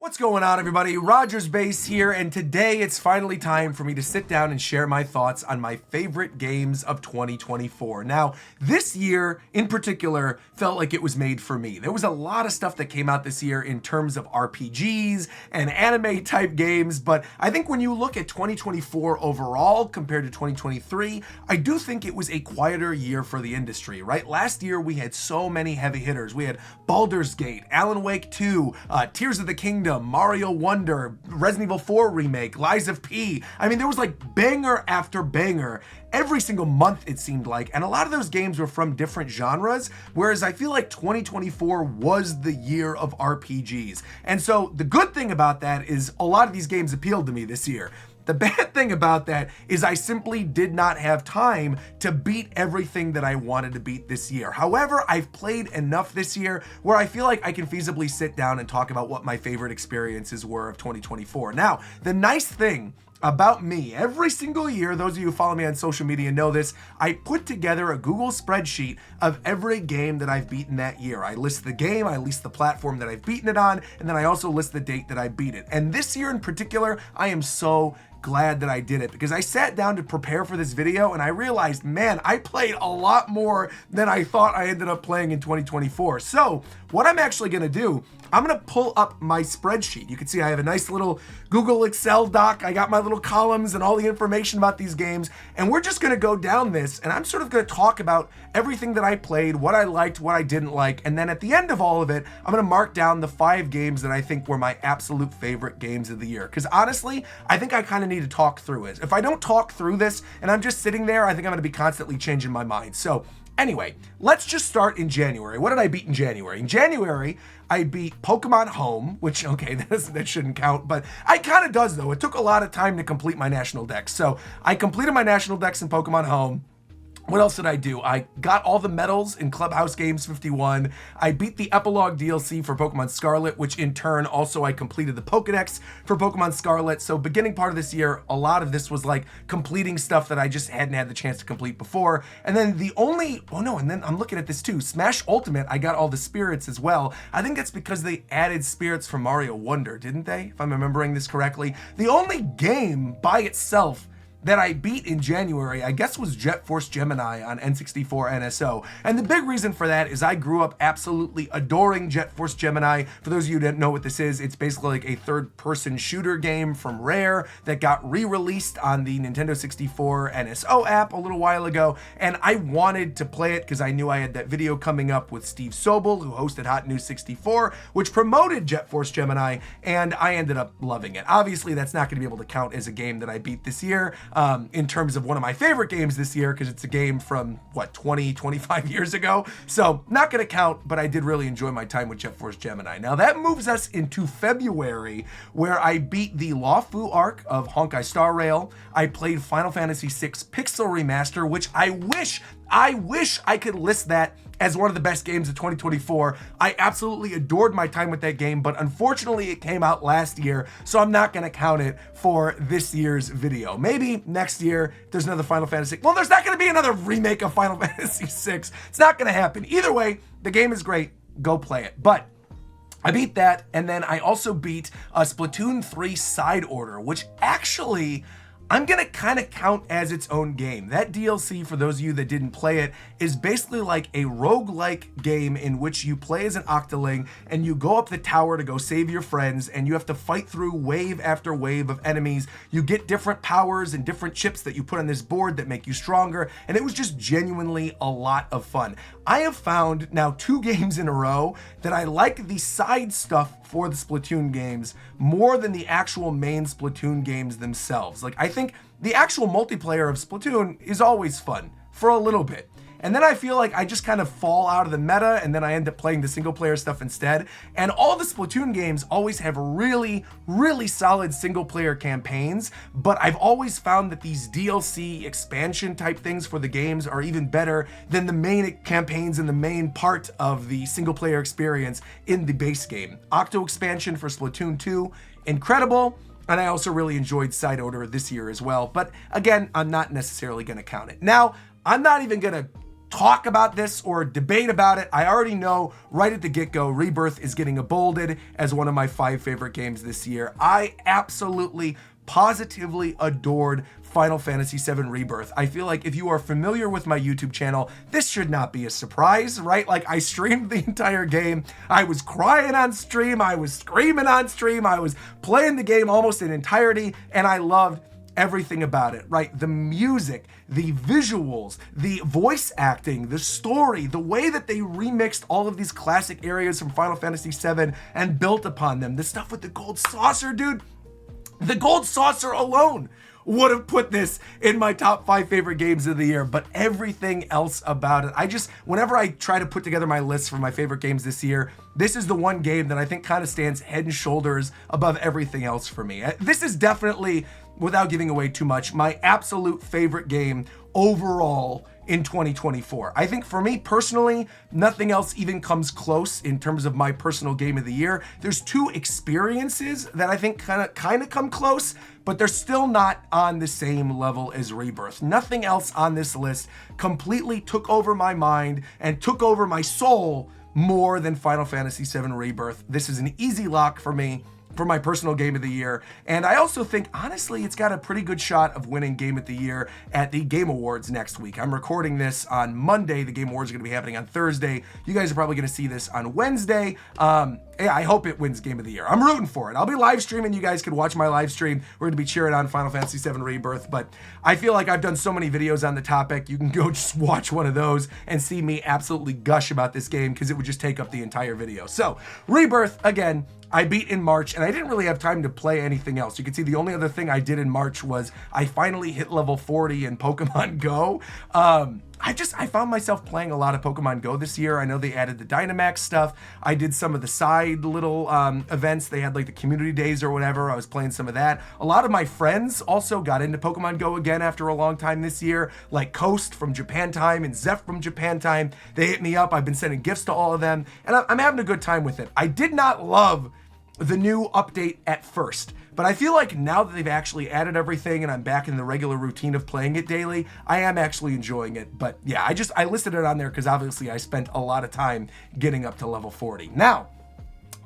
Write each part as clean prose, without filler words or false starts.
What's going on, everybody? RogersBase here, and today it's finally time for me to sit down and share my thoughts on my favorite games of 2024. Now, this year in particular felt like it was made for me. There was a lot of stuff that came out this year in terms of RPGs and anime type games, but I think when you look at 2024 overall compared to 2023, I do think it was a quieter year for the industry, right? Last year we had so many heavy hitters. We had Baldur's Gate, Alan Wake 2, Tears of the Kingdom, Mario Wonder, Resident Evil 4 remake, Lies of P. I mean, there was like banger after banger every single month, it seemed like, and a lot of those games were from different genres, whereas I feel like 2024 was the year of RPGs. And so the good thing about that is a lot of these games appealed to me this year. The bad thing about that is I simply did not have time to beat everything that I wanted to beat this year. However, I've played enough this year where I feel like I can feasibly sit down and talk about what my favorite experiences were of 2024. Now, the nice thing about me, every single year, those of you who follow me on social media know this, I put together a Google spreadsheet of every game that I've beaten that year. I list the game, I list the platform that I've beaten it on, and then I also list the date that I beat it. And this year in particular, I am so glad that I did it, because I sat down to prepare for this video and I realized, man, I played a lot more than I thought I ended up playing in 2024. So what I'm actually gonna do, I'm gonna pull up my spreadsheet. You can see I have a nice little Google Excel doc. I got my little columns and all the information about these games, and we're just gonna go down this, and I'm sort of gonna talk about everything that I played, what I liked, what I didn't like, and then at the end of all of it, I'm gonna mark down the 5 games that I think were my absolute favorite games of the year. Because honestly, I think I kind of need to talk through it. If I don't talk through this and I'm just sitting there, I think I'm gonna be constantly changing my mind. So anyway, let's just start in January. What did I beat in January? In January, I beat Pokemon Home, which, okay, that shouldn't count, but it kind of does though. It took a lot of time to complete my national dex. So I completed my national dex in Pokemon Home. What else did I do? I got all the medals in Clubhouse Games 51. I beat the Epilogue DLC for Pokemon Scarlet, which in turn also I completed the Pokedex for Pokemon Scarlet. So beginning part of this year, a lot of this was like completing stuff that I just hadn't had the chance to complete before. And then and then I'm looking at this too. Smash Ultimate, I got all the spirits as well. I think that's because they added spirits from Mario Wonder, didn't they? If I'm remembering this correctly. The only game by itself that I beat in January, I guess, was Jet Force Gemini on N64 NSO. And the big reason for that is I grew up absolutely adoring Jet Force Gemini. For those of you who don't know what this is, it's basically like a third-person shooter game from Rare that got re-released on the Nintendo 64 NSO app a little while ago. And I wanted to play it because I knew I had that video coming up with Steve Sobel, who hosted Hot News 64, which promoted Jet Force Gemini, and I ended up loving it. Obviously, that's not going to be able to count as a game that I beat this year. In terms of one of my favorite games this year, because it's a game from, 25 years ago. So not going to count, but I did really enjoy my time with Jet Force Gemini. Now that moves us into February, where I beat the Lawfu arc of Honkai Star Rail. I played Final Fantasy VI Pixel Remaster, which I wish I could list that as one of the best games of 2024. I absolutely adored my time with that game, but unfortunately it came out last year, so I'm not gonna count it for this year's video. Maybe next year there's another Final Fantasy. Well, there's not gonna be another remake of Final Fantasy VI. It's not gonna happen. Either way, the game is great. Go play it. But I beat that, and then I also beat Splatoon 3 Side Order, which actually I'm gonna kind of count as its own game. That DLC, for those of you that didn't play it, is basically like a roguelike game in which you play as an Octoling and you go up the tower to go save your friends, and you have to fight through wave after wave of enemies. You get different powers and different chips that you put on this board that make you stronger, and it was just genuinely a lot of fun. I have found now 2 games in a row that I like the side stuff for the Splatoon games more than the actual main Splatoon games themselves. Like, I think the actual multiplayer of Splatoon is always fun for a little bit. And then I feel like I just kind of fall out of the meta, and then I end up playing the single player stuff instead. And all the Splatoon games always have really, really solid single player campaigns, but I've always found that these DLC expansion type things for the games are even better than the main campaigns and the main part of the single player experience in the base game. Octo expansion for Splatoon 2, incredible. And I also really enjoyed Side Order this year as well. But again, I'm not necessarily going to count it. Now, I'm not even going to talk about this or debate about it. I already know right at the get-go, Rebirth is getting bolded as one of my 5 favorite games this year. I absolutely, positively adored Final Fantasy VII Rebirth. I feel like if you are familiar with my YouTube channel, this should not be a surprise, right? Like, I streamed the entire game. I was crying on stream. I was screaming on stream. I was playing the game almost in entirety, and I loved everything about it, right? The music, the visuals, the voice acting, the story, the way that they remixed all of these classic areas from Final Fantasy VII and built upon them. The stuff with the gold saucer, dude. The gold saucer alone would have put this in my top 5 favorite games of the year, but everything else about it, whenever I try to put together my list for my favorite games this year, this is the one game that I think kind of stands head and shoulders above everything else for me. This is definitely, without giving away too much, my absolute favorite game overall in 2024. I think for me personally, nothing else even comes close in terms of my personal game of the year. There's 2 experiences that I think kind of come close, but they're still not on the same level as Rebirth. Nothing else on this list completely took over my mind and took over my soul more than Final Fantasy VII Rebirth. This is an easy lock for me for my personal game of the year. And I also think, honestly, it's got a pretty good shot of winning game of the year at the Game Awards next week. I'm recording this on Monday. The Game Awards are going to be happening on Thursday. You guys are probably going to see this on Wednesday. Yeah, I hope it wins game of the year. I'm rooting for it. I'll be live streaming. You guys can watch my live stream. We're going to be cheering on Final Fantasy VII Rebirth, but I feel like I've done so many videos on the topic. You can go just watch one of those and see me absolutely gush about this game because it would just take up the entire video. So, Rebirth, again, I beat in March, and I didn't really have time to play anything else. You can see the only other thing I did in March was I finally hit level 40 in Pokemon Go. I found myself playing a lot of Pokemon Go this year. I know they added the Dynamax stuff. I did some of the side little events. They had like the community days or whatever. I was playing some of that. A lot of my friends also got into Pokemon Go again after a long time this year, like Coast from Japan Time and Zeph from Japan Time. They hit me up. I've been sending gifts to all of them, and I'm having a good time with it. I did not love the new update at first, but I feel like now that they've actually added everything and I'm back in the regular routine of playing it daily, I am actually enjoying it. But yeah, I listed it on there because obviously I spent a lot of time getting up to level 40. Now,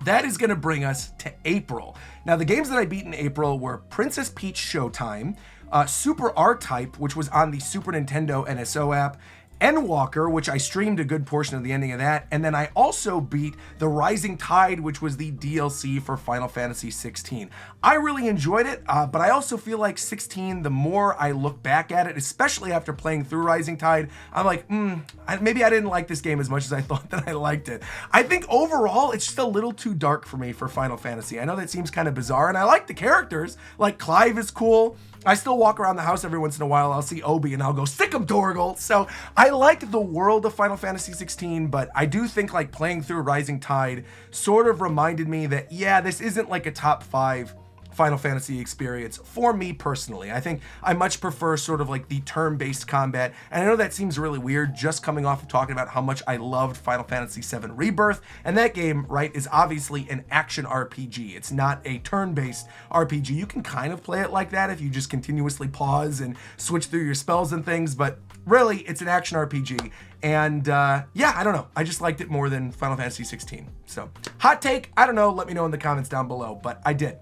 that is going to bring us to April. Now, the games that I beat in April were Princess Peach Showtime, Super R-Type, which was on the Super Nintendo NSO app, Endwalker, which I streamed a good portion of the ending of that, and then I also beat The Rising Tide, which was the DLC for Final Fantasy 16. I really enjoyed it, but I also feel like 16, the more I look back at it, especially after playing through Rising Tide, I'm like, maybe I didn't like this game as much as I thought that I liked it. I think overall, it's just a little too dark for me for Final Fantasy. I know that seems kind of bizarre, and I like the characters. Like, Clive is cool. I still walk around the house every once in a while. I'll see Obi and I'll go, sick him, Dorgle. So I like the world of Final Fantasy 16, but I do think like playing through Rising Tide sort of reminded me that, yeah, this isn't like a top 5 Final Fantasy experience for me personally. I think I much prefer sort of like the turn-based combat. And I know that seems really weird just coming off of talking about how much I loved Final Fantasy VII Rebirth. And that game, right, is obviously an action RPG. It's not a turn-based RPG. You can kind of play it like that if you just continuously pause and switch through your spells and things, but really it's an action RPG. And yeah, I don't know. I just liked it more than Final Fantasy 16. So hot take, I don't know. Let me know in the comments down below, but I did.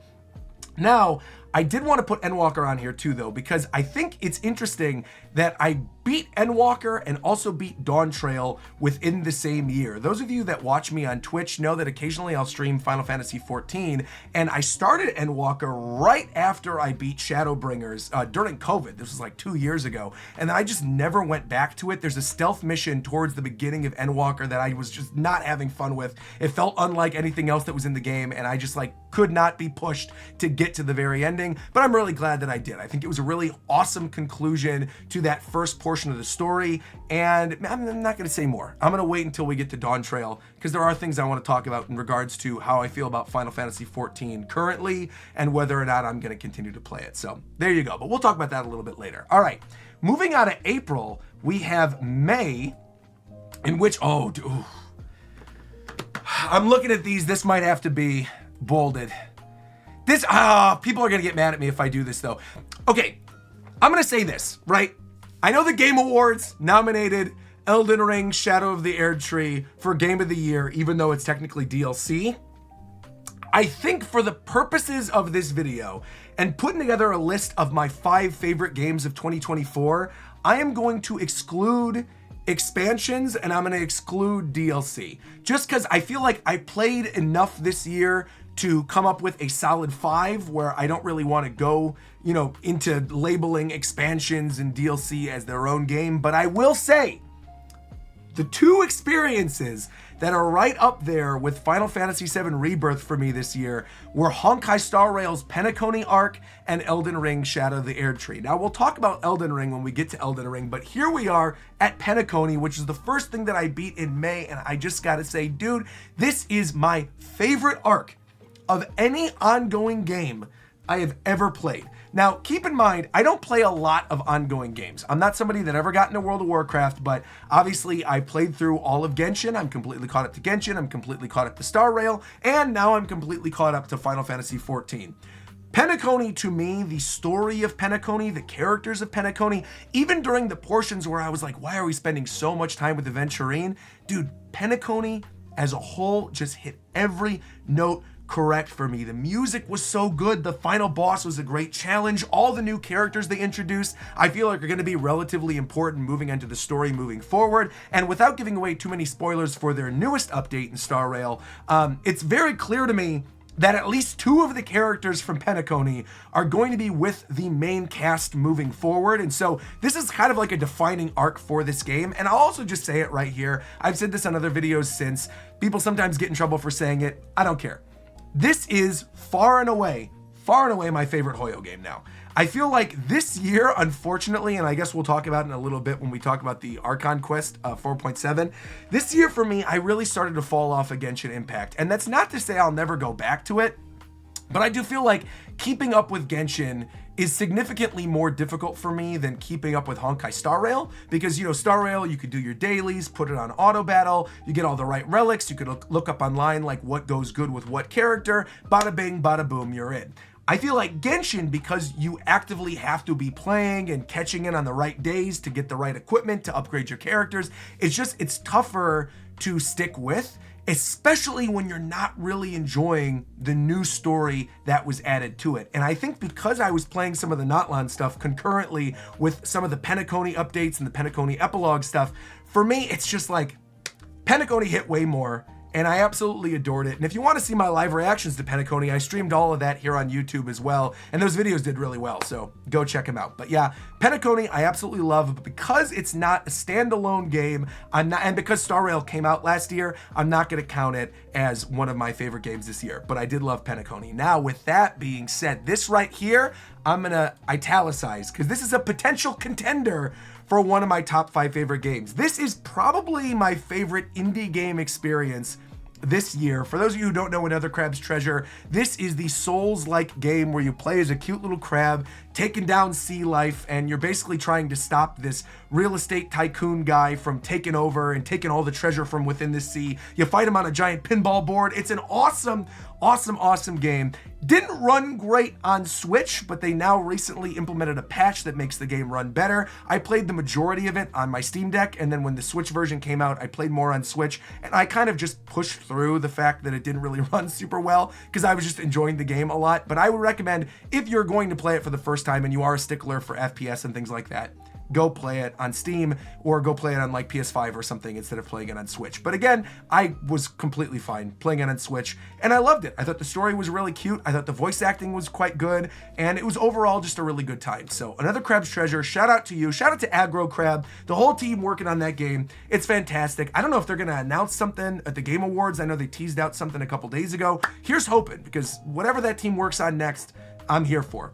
Now, I did want to put Endwalker on here too, though, because I think it's interesting that I beat Endwalker and also beat Dawn Trail within the same year. Those of you that watch me on Twitch know that occasionally I'll stream Final Fantasy XIV, and I started Endwalker right after I beat Shadowbringers during COVID. This was like 2 years ago, and I just never went back to it. There's a stealth mission towards the beginning of Endwalker that I was just not having fun with. It felt unlike anything else that was in the game, and I just like could not be pushed to get to the very ending, but I'm really glad that I did. I think it was a really awesome conclusion to that first portion of the story, and I'm not going to say more. I'm going to wait until we get to Dawn Trail, because there are things I want to talk about in regards to how I feel about Final Fantasy XIV currently, and whether or not I'm going to continue to play it. So there you go, but we'll talk about that a little bit later. All right, moving on to April, we have May, in which, I'm looking at these. This might have to be bolded. This, people are gonna get mad at me if I do this though. Okay, I'm gonna say this, right? I know the Game Awards nominated Elden Ring Shadow of the Erdtree for Game of the Year, even though it's technically DLC. I think for the purposes of this video and putting together a list of my 5 favorite games of 2024, I am going to exclude expansions and I'm going to exclude DLC. Just because I feel like I played enough this year to come up with a solid 5 where I don't really want to go, into labeling expansions and DLC as their own game. But I will say, the 2 experiences that are right up there with Final Fantasy VII Rebirth for me this year were Honkai Star Rail's Penacony Arc and Elden Ring Shadow of the Erdtree. Now, we'll talk about Elden Ring when we get to Elden Ring, but here we are at Penacony, which is the first thing that I beat in May, and I just gotta say, dude, this is my favorite arc of any ongoing game I have ever played. Now, keep in mind, I don't play a lot of ongoing games. I'm not somebody that ever got into World of Warcraft, but obviously I played through all of Genshin. I'm completely caught up to Genshin. I'm completely caught up to Star Rail, and now I'm completely caught up to Final Fantasy XIV. Penacony, to me, the story of Penacony, the characters of Penacony, even during the portions where I was like, why are we spending so much time with Aventurine? Dude, Penacony as a whole just hit every note correct for me. The music was so good. The final boss was a great challenge. All the new characters they introduced, I feel like are going to be relatively important moving into the story moving forward. And without giving away too many spoilers for their newest update in Star Rail, it's very clear to me that at least 2 of the characters from Penacony are going to be with the main cast moving forward. And so this is kind of like a defining arc for this game. And I'll also just say it right here. I've said this on other videos since. People sometimes get in trouble for saying it. I don't care. This is far and away my favorite Hoyo game now. I feel like this year, unfortunately, and I guess we'll talk about it in a little bit when we talk about the Archon Quest 4.7, this year for me, I really started to fall off of Genshin Impact. And that's not to say I'll never go back to it, but I do feel like keeping up with Genshin is significantly more difficult for me than keeping up with Honkai Star Rail, because Star Rail, you could do your dailies, put it on auto battle, you get all the right relics, you could look up online like what goes good with what character, bada bing, bada boom, you're in. I feel like Genshin, because you actively have to be playing and catching in on the right days to get the right equipment to upgrade your characters, it's tougher to stick with, especially when you're not really enjoying the new story that was added to it. And I think because I was playing some of the Notlan stuff concurrently with some of the Penacony updates and the Penacony epilogue stuff, for me, it's just like Penacony hit way more. And I absolutely adored it. And if you want to see my live reactions to Penacony, I streamed all of that here on YouTube as well. And those videos did really well, so go check them out. But yeah, Penacony I absolutely love, but because it's not a standalone game, and because Star Rail came out last year, I'm not going to count it as one of my favorite games this year. But I did love Penacony. Now, with that being said, this right here, I'm going to italicize, because this is a potential contender for one of my top 5 favorite games. This is probably my favorite indie game experience this year. For those of you who don't know Another Crab's Treasure, this is the Souls-like game where you play as a cute little crab taking down sea life, and you're basically trying to stop this real estate tycoon guy from taking over and taking all the treasure from within the sea. You fight him on a giant pinball board. It's an awesome game. Didn't run great on Switch, but they now recently implemented a patch that makes the game run better. I played the majority of it on my Steam Deck, and then when the Switch version came out, I played more on Switch, and I kind of just pushed through the fact that it didn't really run super well because I was just enjoying the game a lot. But I would recommend, if you're going to play it for the first time and you are a stickler for FPS and things like that, go play it on Steam or go play it on like PS5 or something instead of playing it on Switch. But again, I was completely fine playing it on Switch, and I loved it. I thought the story was really cute. I thought the voice acting was quite good, and it was overall just a really good time. So Another Crab's Treasure, shout out to you. Shout out to Aggro Crab, the whole team working on that game. It's fantastic. I don't know if they're going to announce something at the Game Awards. I know they teased out something a couple days ago. Here's hoping, because whatever that team works on next, I'm here for.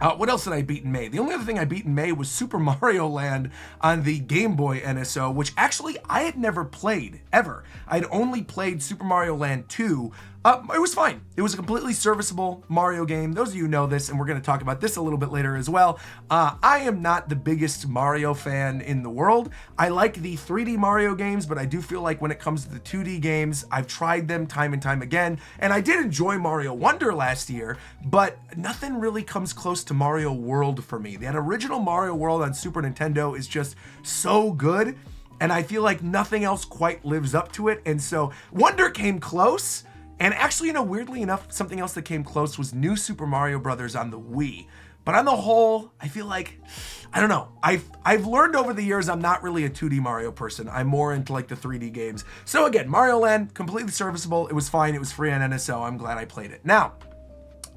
What else did I beat in May? The only other thing I beat in May was Super Mario Land on the Game Boy NSO, which actually I had never played, ever. I'd only played Super Mario Land 2. It was fine. It was a completely serviceable Mario game. Those of you who know this, and we're going to talk about this a little bit later as well, I am not the biggest Mario fan in the world. I like the 3D Mario games, but I do feel like when it comes to the 2D games, I've tried them time and time again, and I did enjoy Mario Wonder last year, but nothing really comes close to Mario World for me. That original Mario World on Super Nintendo is just so good. and I feel like nothing else quite lives up to it. And so Wonder came close. And actually, weirdly enough, something else that came close was New Super Mario Brothers on the Wii. But on the whole, I feel like, I don't know. I've learned over the years I'm not really a 2D Mario person. I'm more into like the 3D games. So again, Mario Land, completely serviceable. It was fine. It was free on NSO. I'm glad I played it. Now,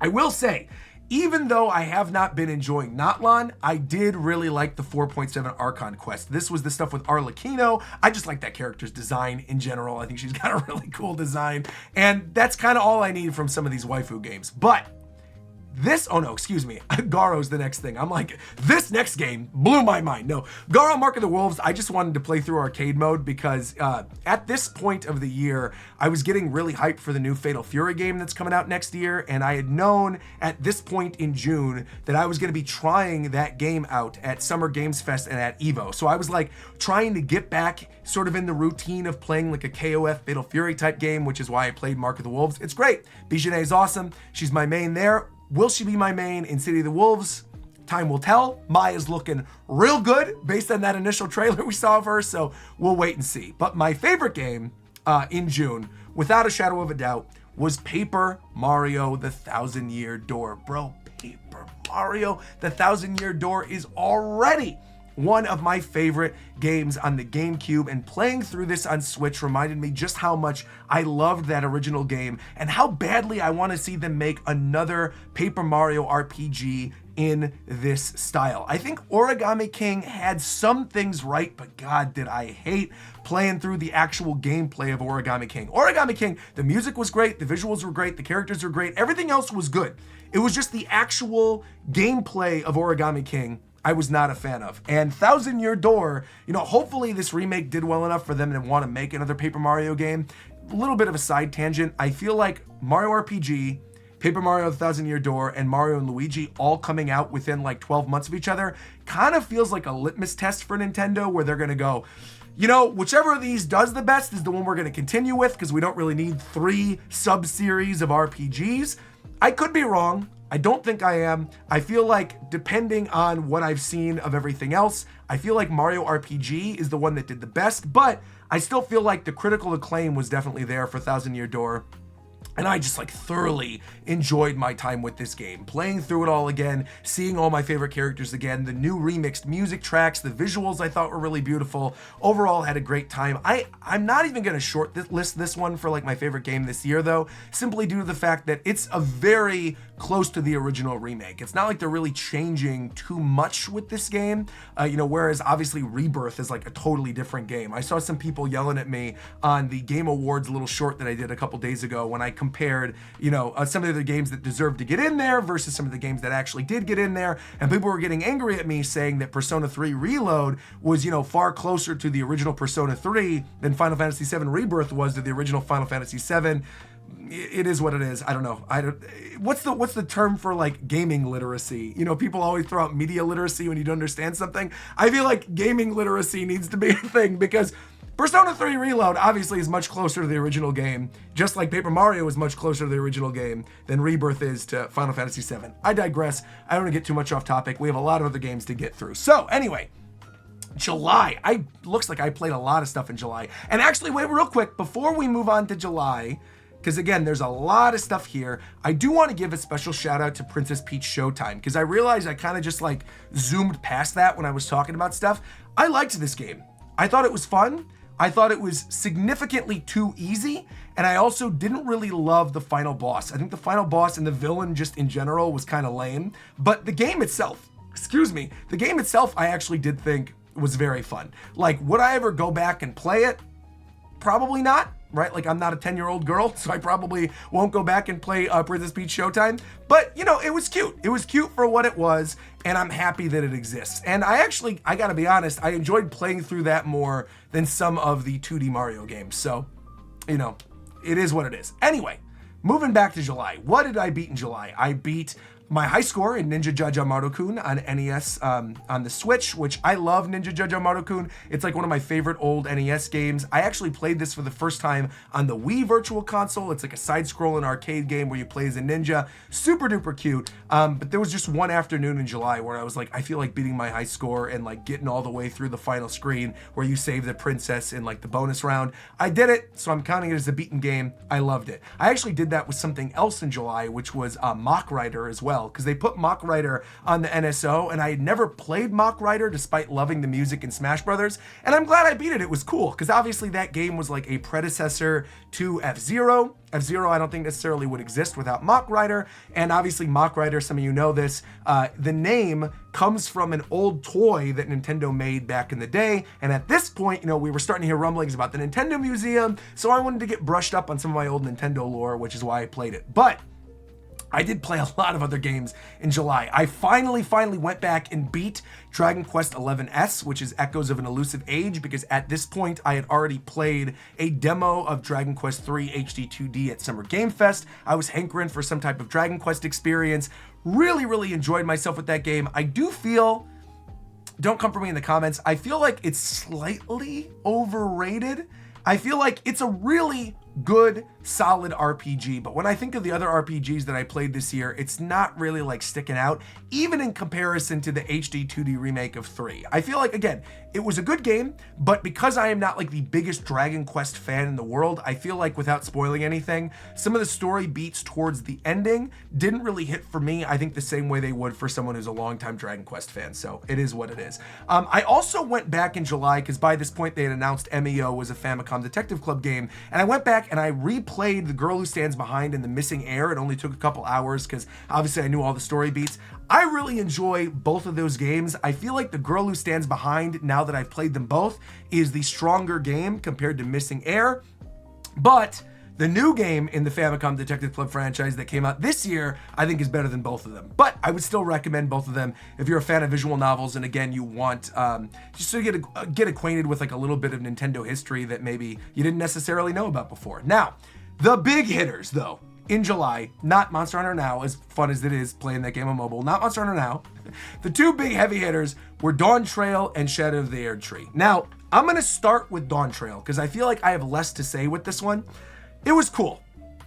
I will say, even though I have not been enjoying Notlon, I did really like the 4.7 Archon quest. This was the stuff with Arlecchino. I just like that character's design in general. I think she's got a really cool design. And that's kind of all I need from some of these waifu games. But this, oh no, excuse me, Garo's the next thing. I'm like, this next game blew my mind. No, Garo Mark of the Wolves, I just wanted to play through arcade mode because at this point of the year, I was getting really hyped for the new Fatal Fury game that's coming out next year, and I had known at this point in June that I was going to be trying that game out at Summer Games Fest and at EVO. So I was like trying to get back sort of in the routine of playing like a KOF Fatal Fury type game, which is why I played Mark of the Wolves. It's great. Bijane is awesome. She's my main there. Will she be my main in City of the Wolves? Time will tell. Maya's looking real good based on that initial trailer we saw of her, so we'll wait and see. But my favorite game in June, without a shadow of a doubt, was Paper Mario: The Thousand Year Door. Bro, Paper Mario: The Thousand Year Door is already one of my favorite games on the GameCube, and playing through this on Switch reminded me just how much I loved that original game and how badly I want to see them make another Paper Mario RPG in this style. I think Origami King had some things right, but God, did I hate playing through the actual gameplay of Origami King. Origami King, the music was great, the visuals were great, the characters were great, everything else was good. It was just the actual gameplay of Origami King I was not a fan of. And Thousand Year Door, hopefully this remake did well enough for them to want to make another Paper Mario game. A little bit of a side tangent. I feel like Mario RPG, Paper Mario: The Thousand Year Door, and Mario and Luigi all coming out within like 12 months of each other kind of feels like a litmus test for Nintendo, where they're going to go, whichever of these does the best is the one we're going to continue with, because we don't really need 3 sub-series of RPGs. I could be wrong. I don't think I am. I feel like, depending on what I've seen of everything else, I feel like Mario RPG is the one that did the best, but I still feel like the critical acclaim was definitely there for Thousand Year Door. And I just thoroughly enjoyed my time with this game, playing through it all again, seeing all my favorite characters again, the new remixed music tracks, the visuals I thought were really beautiful. Overall, had a great time. I'm not even going to list this one for my favorite game this year though, simply due to the fact that it's a very close to the original remake. It's not like they're really changing too much with this game, whereas obviously Rebirth is a totally different game. I saw some people yelling at me on the Game Awards little short that I did a couple days ago when I compared, some of the games that deserved to get in there versus some of the games that actually did get in there, and people were getting angry at me saying that Persona 3 Reload was, far closer to the original Persona 3 than Final Fantasy 7 Rebirth was to the original Final Fantasy 7. It is what it is. I don't know. What's the term for gaming literacy? People always throw out media literacy when you don't understand something. I feel like gaming literacy needs to be a thing, because Persona 3 Reload obviously is much closer to the original game, just like Paper Mario is much closer to the original game than Rebirth is to Final Fantasy 7. I digress. I don't want to get too much off topic. We have a lot of other games to get through. So anyway, July. Looks like I played a lot of stuff in July. And actually, wait real quick, before we move on to July, because again, there's a lot of stuff here, I do want to give a special shout out to Princess Peach Showtime, because I realized I kind of just zoomed past that when I was talking about stuff. I liked this game. I thought it was fun. I thought it was significantly too easy, and I also didn't really love the final boss. I think the final boss and the villain just in general was kind of lame, but the game itself, I actually did think was very fun. Would I ever go back and play it? Probably not, right? I'm not a 10-year-old girl, so I probably won't go back and play Princess Peach Showtime. But, it was cute. It was cute for what it was, and I'm happy that it exists. And I gotta be honest, I enjoyed playing through that more than some of the 2D Mario games. So, it is what it is. Anyway, moving back to July. What did I beat in July? I beat my high score in Ninja Jaja Maru-kun on NES on the Switch, which I love Ninja Jaja Maru-kun. It's like one of my favorite old NES games. I actually played this for the first time on the Wii Virtual Console. It's like a side-scrolling arcade game where you play as a ninja. Super duper cute. But there was just one afternoon in July where I was like, I feel like beating my high score and like getting all the way through the final screen where you save the princess in like the bonus round. I did it, so I'm counting it as a beaten game. I loved it. I actually did that with something else in July, which was Mach Rider as well, because they put Mach Rider on the NSO, and I had never played Mach Rider despite loving the music in Smash Brothers, and I'm glad I beat it. It was cool, because obviously that game was like a predecessor to F-Zero. F-Zero I don't think necessarily would exist without Mach Rider, and obviously Mach Rider, some of you know this, the name comes from an old toy that Nintendo made back in the day, and at this point, you know, we were starting to hear rumblings about the Nintendo Museum, so I wanted to get brushed up on some of my old Nintendo lore, which is why I played it. But I did play a lot of other games in July. I finally went back and beat Dragon Quest XI-S, which is Echoes of an Elusive Age, because at this point I had already played a demo of Dragon Quest III HD 2D at Summer Game Fest. I was hankering for some type of Dragon Quest experience. Really enjoyed myself with that game. I do feel, don't come for me in the comments, I feel like it's slightly overrated. I feel like it's a really good, solid RPG, but when I think of the other RPGs that I played this year, it's not really like sticking out, even in comparison to the HD 2D remake of 3. I feel like, again, it was a good game, but because I am not like the biggest Dragon Quest fan in the world, I feel like without spoiling anything, some of the story beats towards the ending didn't really hit for me, I think the same way they would for someone who's a longtime Dragon Quest fan, so it is what it is. I also went back in July, because by this point they had announced MEO was a Famicom Detective Club game, and I went back and I replayed The Girl Who Stands Behind and The Missing Heir. It only took a couple hours because obviously I knew all the story beats. I really enjoy both of those games. I feel like The Girl Who Stands Behind, now that I've played them both, is the stronger game compared to Missing Heir. But the new game in the Famicom Detective Club franchise that came out this year, I think is better than both of them. But I would still recommend both of them if you're a fan of visual novels and again, you want just to get acquainted with like a little bit of Nintendo history that maybe you didn't necessarily know about before. Now, the big hitters though, in July, not Monster Hunter Now, as fun as it is playing that game on mobile, not Monster Hunter Now. The two big heavy hitters were Dawn Trail and Shadow of the Erdtree. Now, I'm gonna start with Dawn Trail because I feel like I have less to say with this one. It was cool.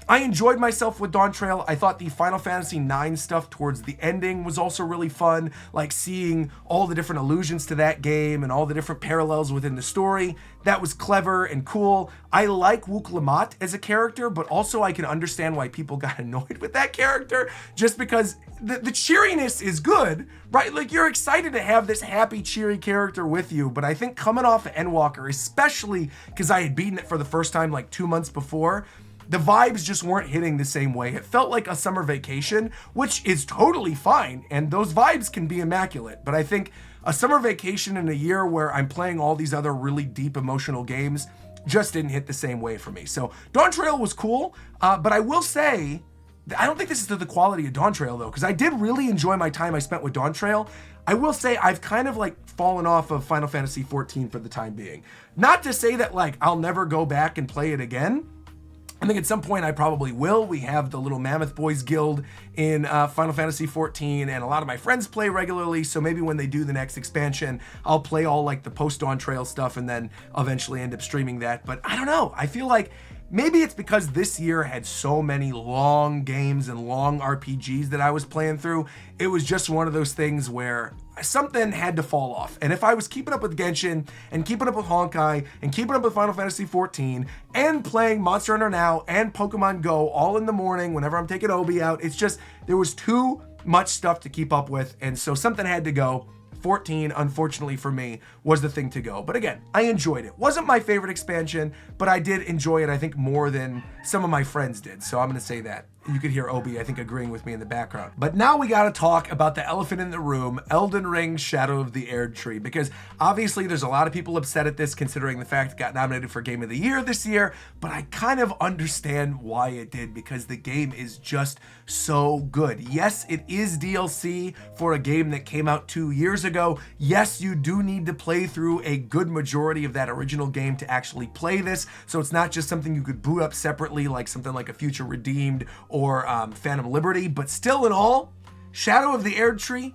I enjoyed myself with Dawn Trail. I thought the Final Fantasy IX stuff towards the ending was also really fun, like seeing all the different allusions to that game and all the different parallels within the story. That was clever and cool. I like Wook Lamont as a character, but also I can understand why people got annoyed with that character, just because the cheeriness is good, right? Like, you're excited to have this happy, cheery character with you, but I think coming off of Endwalker, especially because I had beaten it for the first time like 2 months before, the vibes just weren't hitting the same way. It felt like a summer vacation, which is totally fine, and those vibes can be immaculate. But I think a summer vacation in a year where I'm playing all these other really deep emotional games just didn't hit the same way for me. So Dawn Trail was cool, but I will say, I don't think this is to the quality of Dawn Trail though, because I did really enjoy my time I spent with Dawn Trail. I will say I've kind of like fallen off of Final Fantasy XIV for the time being. Not to say that like I'll never go back and play it again. I think at some point I probably will. We have the Little Mammoth Boys Guild in Final Fantasy XIV, and a lot of my friends play regularly, so maybe when they do the next expansion, I'll play all like the post-Dawn Trail stuff and then eventually end up streaming that. But I don't know. I feel like maybe it's because this year had so many long games and long RPGs that I was playing through. It was just one of those things where something had to fall off. And if I was keeping up with Genshin and keeping up with Honkai and keeping up with Final Fantasy XIV and playing Monster Hunter Now and Pokemon Go all in the morning whenever I'm taking Obi out, it's just, there was too much stuff to keep up with. And so something had to go. 14, unfortunately for me, was the thing to go. But again, I enjoyed it. Wasn't my favorite expansion, but I did enjoy it, I think, more than some of my friends did. So I'm going to say that. You could hear Obi, I think, agreeing with me in the background. But now we got to talk about the elephant in the room, Elden Ring Shadow of the Erdtree, because obviously there's a lot of people upset at this considering the fact it got nominated for Game of the Year this year, but I kind of understand why it did, because the game is just so good. Yes, it is DLC for a game that came out 2 years ago. Yes, you do need to play through a good majority of that original game to actually play this, so it's not just something you could boot up separately like something like a Future Redeemed or Phantom Liberty, but still in all, Shadow of the Erdtree,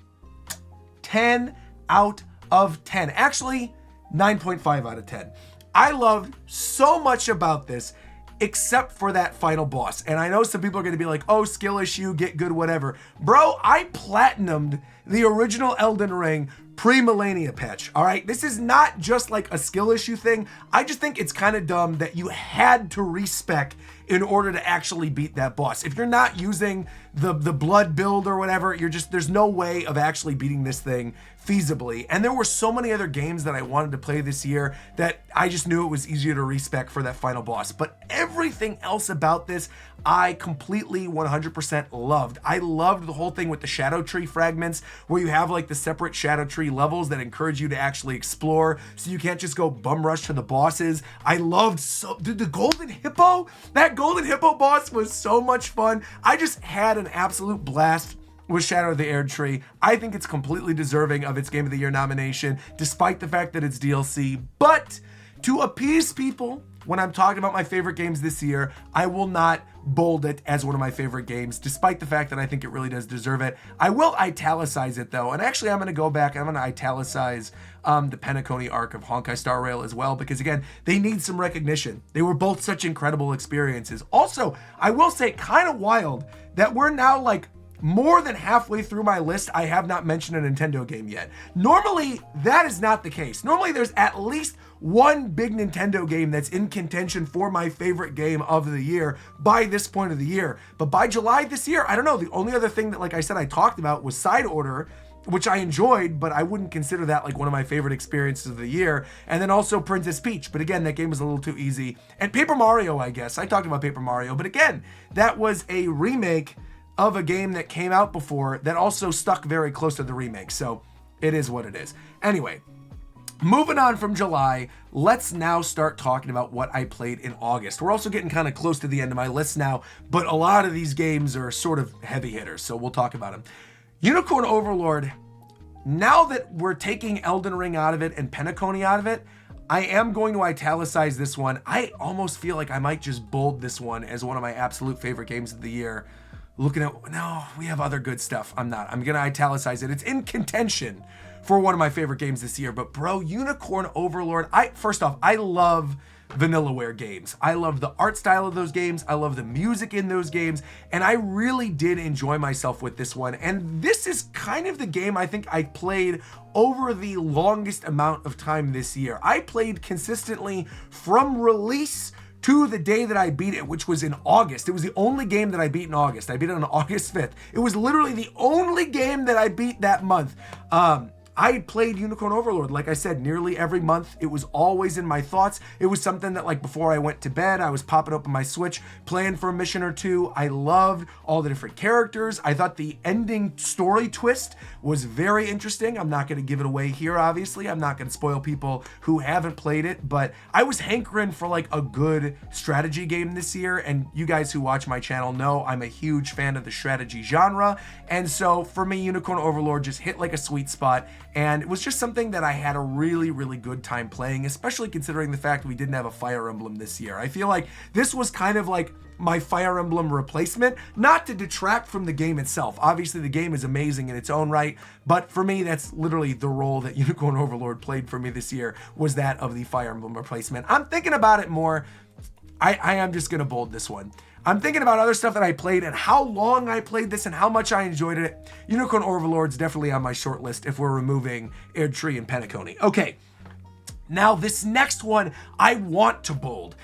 10 out of 10. Actually, 9.5 out of 10. I loved so much about this, except for that final boss. And I know some people are going to be like, oh, skill issue, get good, whatever. Bro, I platinumed the original Elden Ring pre-Millennia patch, all right? This is not just like a skill issue thing. I just think it's kind of dumb that you had to respec in order to actually beat that boss. If you're not using the blood build or whatever, there's no way of actually beating this thing feasibly. And there were so many other games that I wanted to play this year that I just knew it was easier to respec for that final boss. But everything else about this, I completely 100% loved. I loved the whole thing with the Shadow Tree fragments, where you have like the separate Shadow Tree levels that encourage you to actually explore, so you can't just go bum rush to the bosses. I loved the Golden Hippo. That Golden Hippo boss was so much fun. I just had an absolute blast with Shadow of the Erdtree. I think it's completely deserving of its Game of the Year nomination, despite the fact that it's DLC. But to appease people, when I'm talking about my favorite games this year, I will not bold it as one of my favorite games, despite the fact that I think it really does deserve it. I will italicize it though, and actually I'm going to go back and I'm going to italicize the Penacony arc of Honkai Star Rail as well, because again, they need some recognition. They were both such incredible experiences. Also, I will say, kind of wild that we're now like more than halfway through my list, I have not mentioned a Nintendo game yet. Normally, that is not the case. Normally, there's at least one big Nintendo game that's in contention for my favorite game of the year by this point of the year. But by July this year, I don't know. The only other thing that, like I said, I talked about was Side Order, which I enjoyed, but I wouldn't consider that like one of my favorite experiences of the year. And then also Princess Peach, but again, that game was a little too easy. And Paper Mario, I guess. I talked about Paper Mario, but again, that was a remake of a game that came out before that also stuck very close to the remake. So it is what it is. Anyway, moving on from July, let's now start talking about what I played in August. We're also getting kind of close to the end of my list now, but a lot of these games are sort of heavy hitters, so we'll talk about them. Unicorn Overlord, now that we're taking Elden Ring out of it and Penacony out of it, I am going to italicize this one. I almost feel like I might just bold this one as one of my absolute favorite games of the year. Looking at, no, we have other good stuff. I'm not. I'm going to italicize it. It's in contention for one of my favorite games this year. But bro, Unicorn Overlord, first off, I love Vanillaware games. I love the art style of those games. I love the music in those games. And I really did enjoy myself with this one. And this is kind of the game I think I played over the longest amount of time this year. I played consistently from release to the day that I beat it, which was in August. It was the only game that I beat in August. I beat it on August 5th. It was literally the only game that I beat that month. I played Unicorn Overlord, like I said, nearly every month. It was always in my thoughts. It was something that, like, before I went to bed, I was popping open my Switch, playing for a mission or two. I loved all the different characters. I thought the ending story twist was very interesting. I'm not going to give it away here, obviously. I'm not going to spoil people who haven't played it, but I was hankering for, like, a good strategy game this year, and you guys who watch my channel know I'm a huge fan of the strategy genre, and so for me, Unicorn Overlord just hit like a sweet spot. And it was just something that I had a really, really good time playing, especially considering the fact we didn't have a Fire Emblem this year. I feel like this was kind of like my Fire Emblem replacement, not to detract from the game itself. Obviously, the game is amazing in its own right, but for me, that's literally the role that Unicorn Overlord played for me this year, was that of the Fire Emblem replacement. I'm thinking about it more. I am just going to bold this one. I'm thinking about other stuff that I played and how long I played this and how much I enjoyed it. Unicorn Overlord's definitely on my short list if we're removing Erdtree and Penacony. Okay. Now, this next one, I want to bold.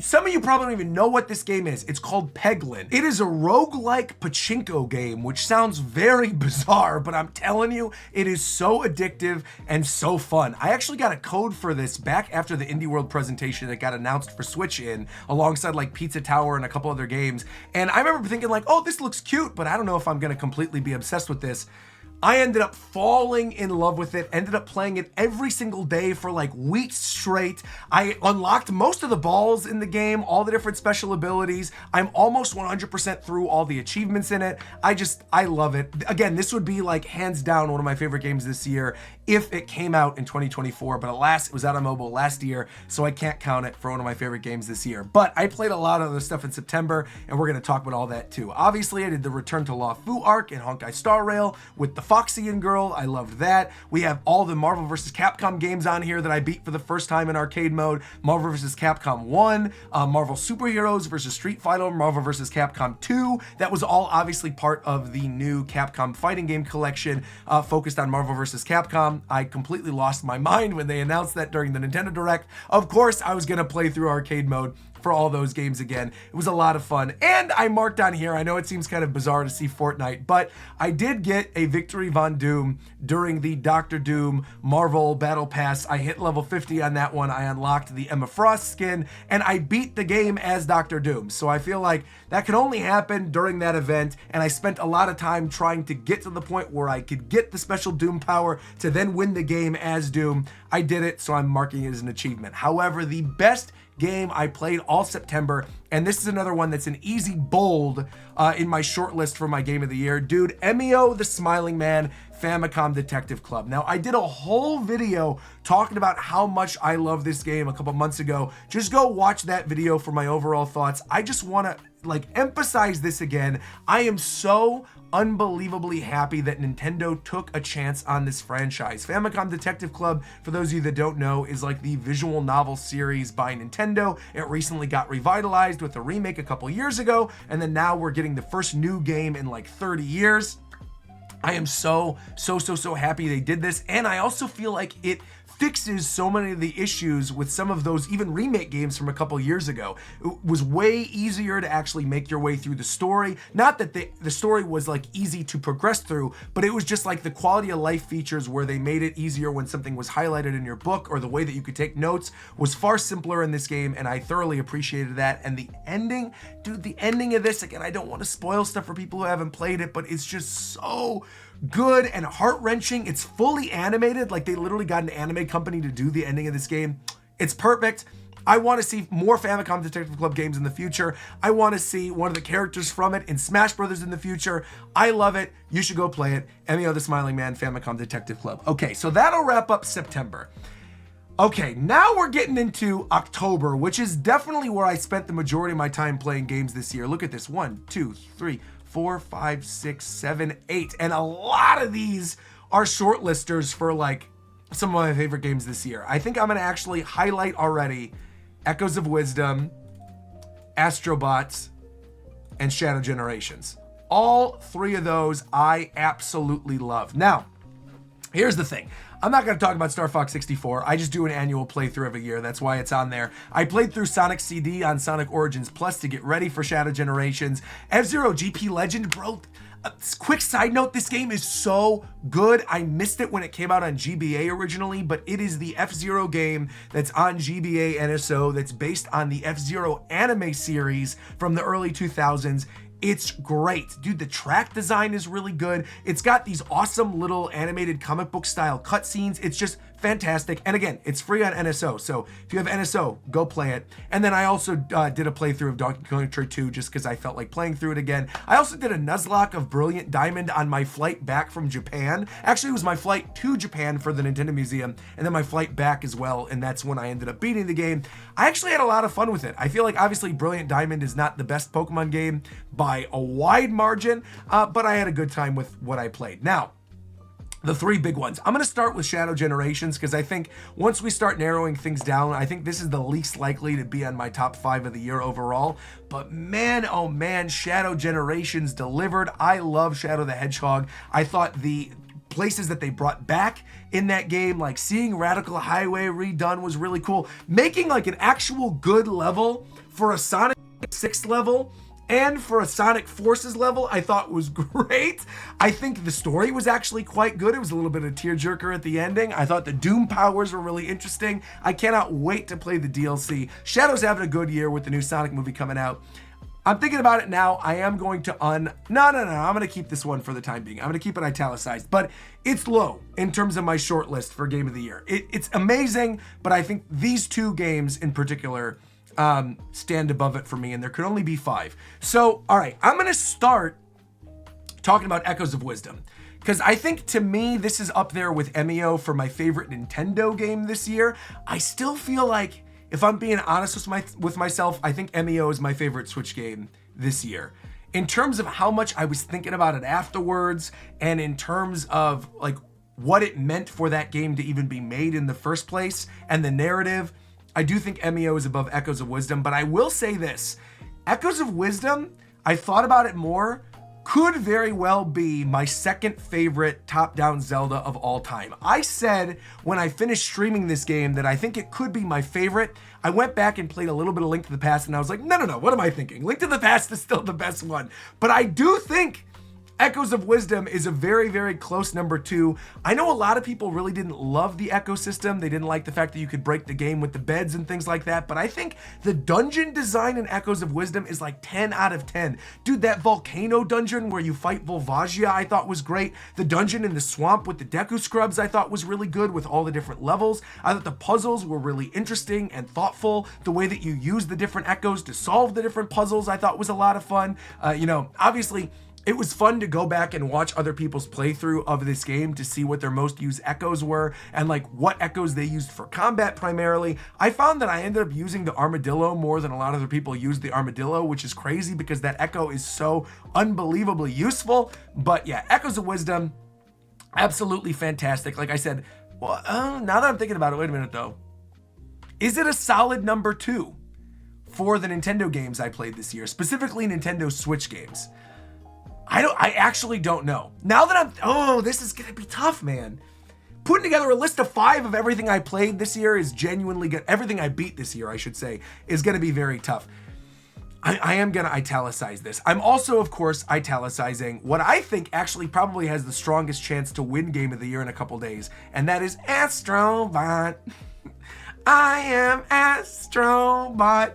Some of you probably don't even know what this game is. It's called Peglin. It is a roguelike pachinko game, which sounds very bizarre, but I'm telling you, it is so addictive and so fun. I actually got a code for this back after the Indie World presentation that got announced for Switch alongside like Pizza Tower and a couple other games. And I remember thinking like, oh, this looks cute, but I don't know if I'm gonna completely be obsessed with this. I ended up falling in love with it, ended up playing it every single day for like weeks straight. I unlocked most of the balls in the game, all the different special abilities. I'm almost 100% through all the achievements in it. I love it. Again, this would be like hands down one of my favorite games this year if it came out in 2024, but alas, it was out on mobile last year, so I can't count it for one of my favorite games this year. But I played a lot of other stuff in September, and we're going to talk about all that too. Obviously, I did the Return to Lawfu arc in Honkai Star Rail with the Foxian girl. I loved that. We have all the Marvel vs. Capcom games on here that I beat for the first time in arcade mode. Marvel vs. Capcom 1, Marvel Superheroes vs. Street Fighter, Marvel vs. Capcom 2. That was all obviously part of the new Capcom fighting game collection focused on Marvel vs. Capcom. I completely lost my mind when they announced that during the Nintendo Direct. Of course, I was going to play through arcade mode for all those games again. It was a lot of fun. And I marked on here, I know it seems kind of bizarre to see Fortnite, but I did get a Victory Von Doom during the Doctor Doom Marvel Battle Pass. I hit level 50 on that one. I unlocked the Emma Frost skin, and I beat the game as Doctor Doom. So I feel like that could only happen during that event, and I spent a lot of time trying to get to the point where I could get the special Doom power to then win the game as Doom. I did it, so I'm marking it as an achievement. However, the best game I played all September, and this is another one that's an easy bold in my short list for my game of the year, dude. Emio the Smiling Man Famicom Detective Club. Now, I did a whole video talking about how much I love this game a couple months ago. Just go watch that video for my overall thoughts. I just want to like emphasize this again. I am so unbelievably happy that Nintendo took a chance on this franchise. Famicom Detective Club, for those of you that don't know, is like the visual novel series by Nintendo. It recently got revitalized with a remake a couple years ago, and then now we're getting the first new game in like 30 years. I am so happy they did this, and I also feel like it fixes so many of the issues with some of those even remake games from a couple years ago. It was way easier to actually make your way through the story. Not that the story was like easy to progress through, but it was just like the quality of life features where they made it easier when something was highlighted in your book, or the way that you could take notes was far simpler in this game, and I thoroughly appreciated that. And the ending, dude, the ending of this, again, I don't want to spoil stuff for people who haven't played it, but it's just so good and heart-wrenching. It's fully animated, like they literally got an anime company to do the ending of this game. It's perfect. I want to see more Famicom Detective Club games in the future. I want to see one of the characters from it in Smash Brothers in the future. I love it. You should go play it. Emio the Smiling Man Famicom Detective Club. Okay, so that'll wrap up September. Okay, now we're getting into October, which is definitely where I spent the majority of my time playing games this year. Look at this. 1, 2, 3, 4, 5, 6, 7, 8. And a lot of these are shortlisters for like some of my favorite games this year. I think I'm going to actually highlight already Echoes of Wisdom, Astrobots, and Shadow Generations. All three of those I absolutely love. Now, here's the thing. I'm not going to talk about Star Fox 64. I just do an annual playthrough every year. That's why it's on there. I played through Sonic CD on Sonic Origins Plus to get ready for Shadow Generations. F-Zero GP Legend, bro. Quick side note, this game is so good. I missed it when it came out on GBA originally, but it is the F-Zero game that's on GBA NSO that's based on the F-Zero anime series from the early 2000s. It's great. Dude, the track design is really good. It's got these awesome little animated comic book style cutscenes. It's just fantastic. And again, it's free on NSO. So if you have NSO, go play it. And then I also did a playthrough of Donkey Kong Country 2 just because I felt like playing through it again. I also did a Nuzlocke of Brilliant Diamond on my flight back from Japan. Actually, it was my flight to Japan for the Nintendo Museum, and then my flight back as well. And that's when I ended up beating the game. I actually had a lot of fun with it. I feel like obviously Brilliant Diamond is not the best Pokemon game by a wide margin, but I had a good time with what I played. Now, the three big ones. I'm going to start with Shadow Generations because I think once we start narrowing things down, I think this is the least likely to be on my top 5 of the year overall. But man, oh man, Shadow Generations delivered. I love Shadow the Hedgehog. I thought the places that they brought back in that game, like seeing Radical Highway redone, was really cool. Making like an actual good level for a Sonic 6 level and for a Sonic Forces level, I thought was great. I think the story was actually quite good. It was a little bit of a tearjerker at the ending. I thought the Doom powers were really interesting. I cannot wait to play the DLC. Shadow's having a good year with the new Sonic movie coming out. I'm thinking about it now. I am going to no. I'm going to keep this one for the time being. I'm going to keep it italicized, but it's low in terms of my short list for game of the year. It's amazing, but I think these two games in particular stand above it for me, and there could only be 5. So, all right, I'm going to start talking about Echoes of Wisdom, because I think to me, this is up there with MEO for my favorite Nintendo game this year. I still feel like, if I'm being honest with myself, I think MEO is my favorite Switch game this year. In terms of how much I was thinking about it afterwards, and in terms of like what it meant for that game to even be made in the first place, and the narrative, I do think MEO is above Echoes of Wisdom. But I will say this, Echoes of Wisdom, I thought about it more, could very well be my second favorite top-down Zelda of all time. I said when I finished streaming this game that I think it could be my favorite. I went back and played a little bit of Link to the Past, and I was like, no, what am I thinking? Link to the Past is still the best one. But I do think Echoes of Wisdom is a very, very close number 2. I know a lot of people really didn't love the Echo system. They didn't like the fact that you could break the game with the beds and things like that, but I think the dungeon design in Echoes of Wisdom is like 10 out of 10. Dude, that volcano dungeon where you fight Volvagia I thought was great. The dungeon in the swamp with the Deku Scrubs I thought was really good with all the different levels. I thought the puzzles were really interesting and thoughtful. The way that you use the different echoes to solve the different puzzles I thought was a lot of fun. Obviously, it was fun to go back and watch other people's playthrough of this game to see what their most used echoes were and like what echoes they used for combat primarily. I found that I ended up using the armadillo more than a lot of other people used the armadillo, which is crazy because that echo is so unbelievably useful. But yeah, Echoes of Wisdom, absolutely fantastic. Like I said, well, now that I'm thinking about it, wait a minute though. Is it a solid number 2 for the Nintendo games I played this year, specifically Nintendo Switch games? I actually don't know. Now that this is gonna be tough, man. Putting together a list of 5 of everything I played this year is genuinely good. Everything I beat this year, I should say, is gonna be very tough. I am gonna italicize this. I'm also, of course, italicizing what I think actually probably has the strongest chance to win Game of the Year in a couple days, and that is Astrobot. I am Astrobot.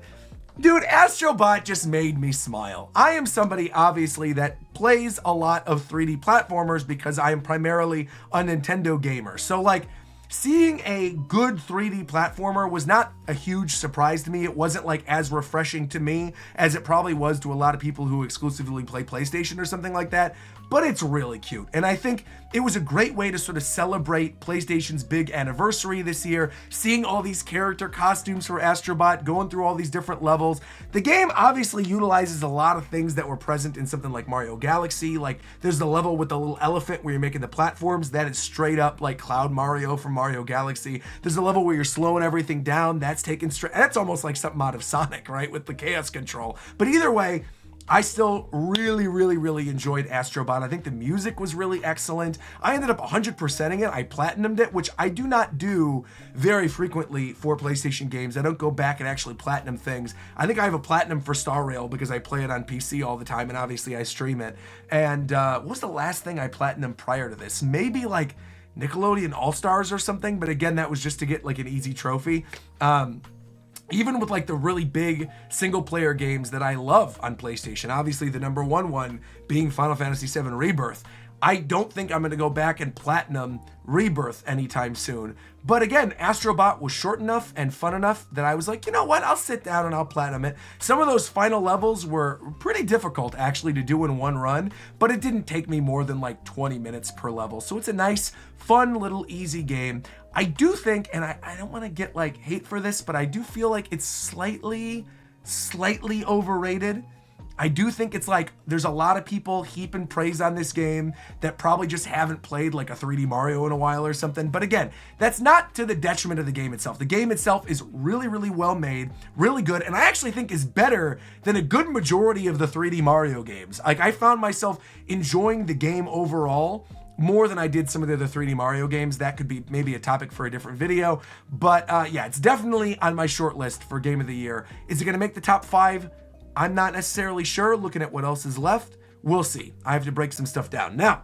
Dude, Astrobot just made me smile. I am somebody, obviously, that plays a lot of 3D platformers because I am primarily a Nintendo gamer. So, like, seeing a good 3D platformer was not a huge surprise to me. It wasn't, like, as refreshing to me as it probably was to a lot of people who exclusively play PlayStation or something like that. But it's really cute. And I think it was a great way to sort of celebrate PlayStation's big anniversary this year, seeing all these character costumes for Astrobot, going through all these different levels. The game obviously utilizes a lot of things that were present in something like Mario Galaxy. Like, there's the level with the little elephant where you're making the platforms. That is straight up like Cloud Mario from Mario Galaxy. There's a level where you're slowing everything down. That's taken straight. That's almost like something out of Sonic, right? With the Chaos Control. But either way, I still really enjoyed Astrobot. I think the music was really excellent. I ended up 100%ing it. I platinumed it, which I do not do very frequently for PlayStation games. I don't go back and actually platinum things. I think I have a platinum for Star Rail because I play it on PC all the time, and obviously I stream it. And what was the last thing I platinumed prior to this? Maybe like Nickelodeon All-Stars or something, but again, that was just to get like an easy trophy. Even with like the really big single player games that I love on PlayStation, obviously the number one being Final Fantasy VII Rebirth. I don't think I'm going to go back and platinum Rebirth anytime soon. But again, Astrobot was short enough and fun enough that I was like, you know what, I'll sit down and I'll platinum it. Some of those final levels were pretty difficult actually to do in one run, but it didn't take me more than like 20 minutes per level. So it's a nice, fun, little easy game. I do think, and I don't want to get like hate for this, but I do feel like it's slightly overrated. I do think it's like there's a lot of people heaping praise on this game that probably just haven't played like a 3D Mario in a while or something. But again, that's not to the detriment of the game itself. The game itself is really well made, really good, and I actually think is better than a good majority of the 3D Mario games. Like, I found myself enjoying the game overall more than I did some of the other 3D Mario games. That could be maybe a topic for a different video. But yeah, it's definitely on my short list for Game of the Year. Is it going to make the top 5? I'm not necessarily sure. Looking at what else is left, we'll see. I have to break some stuff down. Now,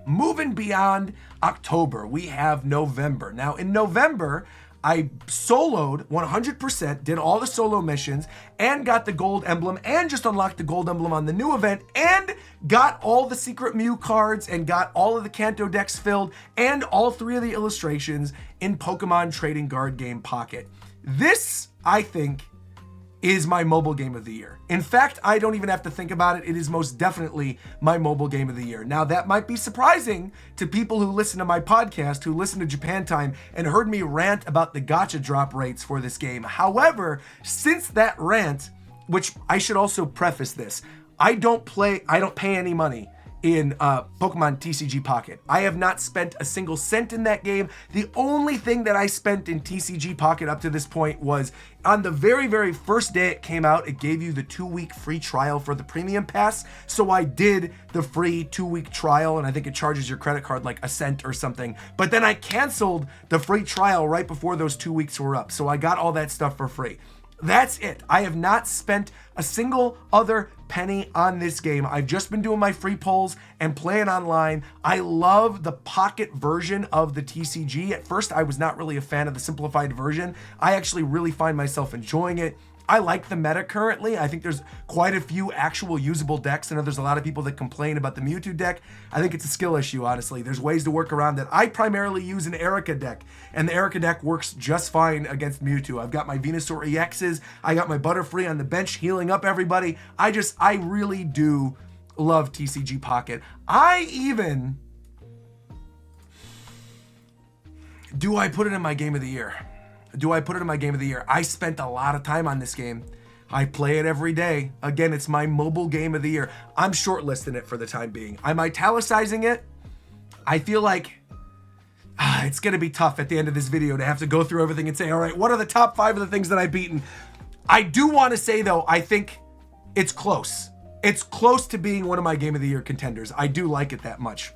moving beyond October, we have November. Now, in November, I soloed 100%, did all the solo missions, and got the gold emblem, and just unlocked the gold emblem on the new event, and got all the secret Mew cards, and got all of the Kanto decks filled, and all 3 of the illustrations in Pokemon Trading Card Game Pocket. This, I think, is my mobile game of the year. In fact, I don't even have to think about it. It is most definitely my mobile game of the year. Now, that might be surprising to people who listen to my podcast, who listen to Japan Time, and heard me rant about the gacha drop rates for this game. However, since that rant, which I should also preface this, I don't pay any money in Pokemon TCG Pocket. I have not spent a single cent in that game. The only thing that I spent in TCG Pocket up to this point was on the very, very first day it came out, it gave you the 2-week free trial for the premium pass. So I did the free 2-week trial, and I think it charges your credit card like a cent or something. But then I canceled the free trial right before those 2 weeks were up. So I got all that stuff for free. That's it. I have not spent a single other penny on this game. I've just been doing my free polls and playing online. I love the pocket version of the TCG. At first, I was not really a fan of the simplified version. I actually really find myself enjoying it. I like the meta currently. I think there's quite a few actual usable decks. I know there's a lot of people that complain about the Mewtwo deck. I think it's a skill issue, honestly. There's ways to work around that. I primarily use an Erica deck, and the Erica deck works just fine against Mewtwo. I've got my Venusaur EXs. I got my Butterfree on the bench healing up everybody. I really do love TCG Pocket. Do I put it in my game of the year? I spent a lot of time on this game. I play it every day. Again, it's my mobile game of the year. I'm shortlisting it for the time being. I'm italicizing it. I feel like it's going to be tough at the end of this video to have to go through everything and say, all right, what are the top 5 of the things that I've beaten? I do want to say, though, I think it's close. It's close to being one of my game of the year contenders. I do like it that much.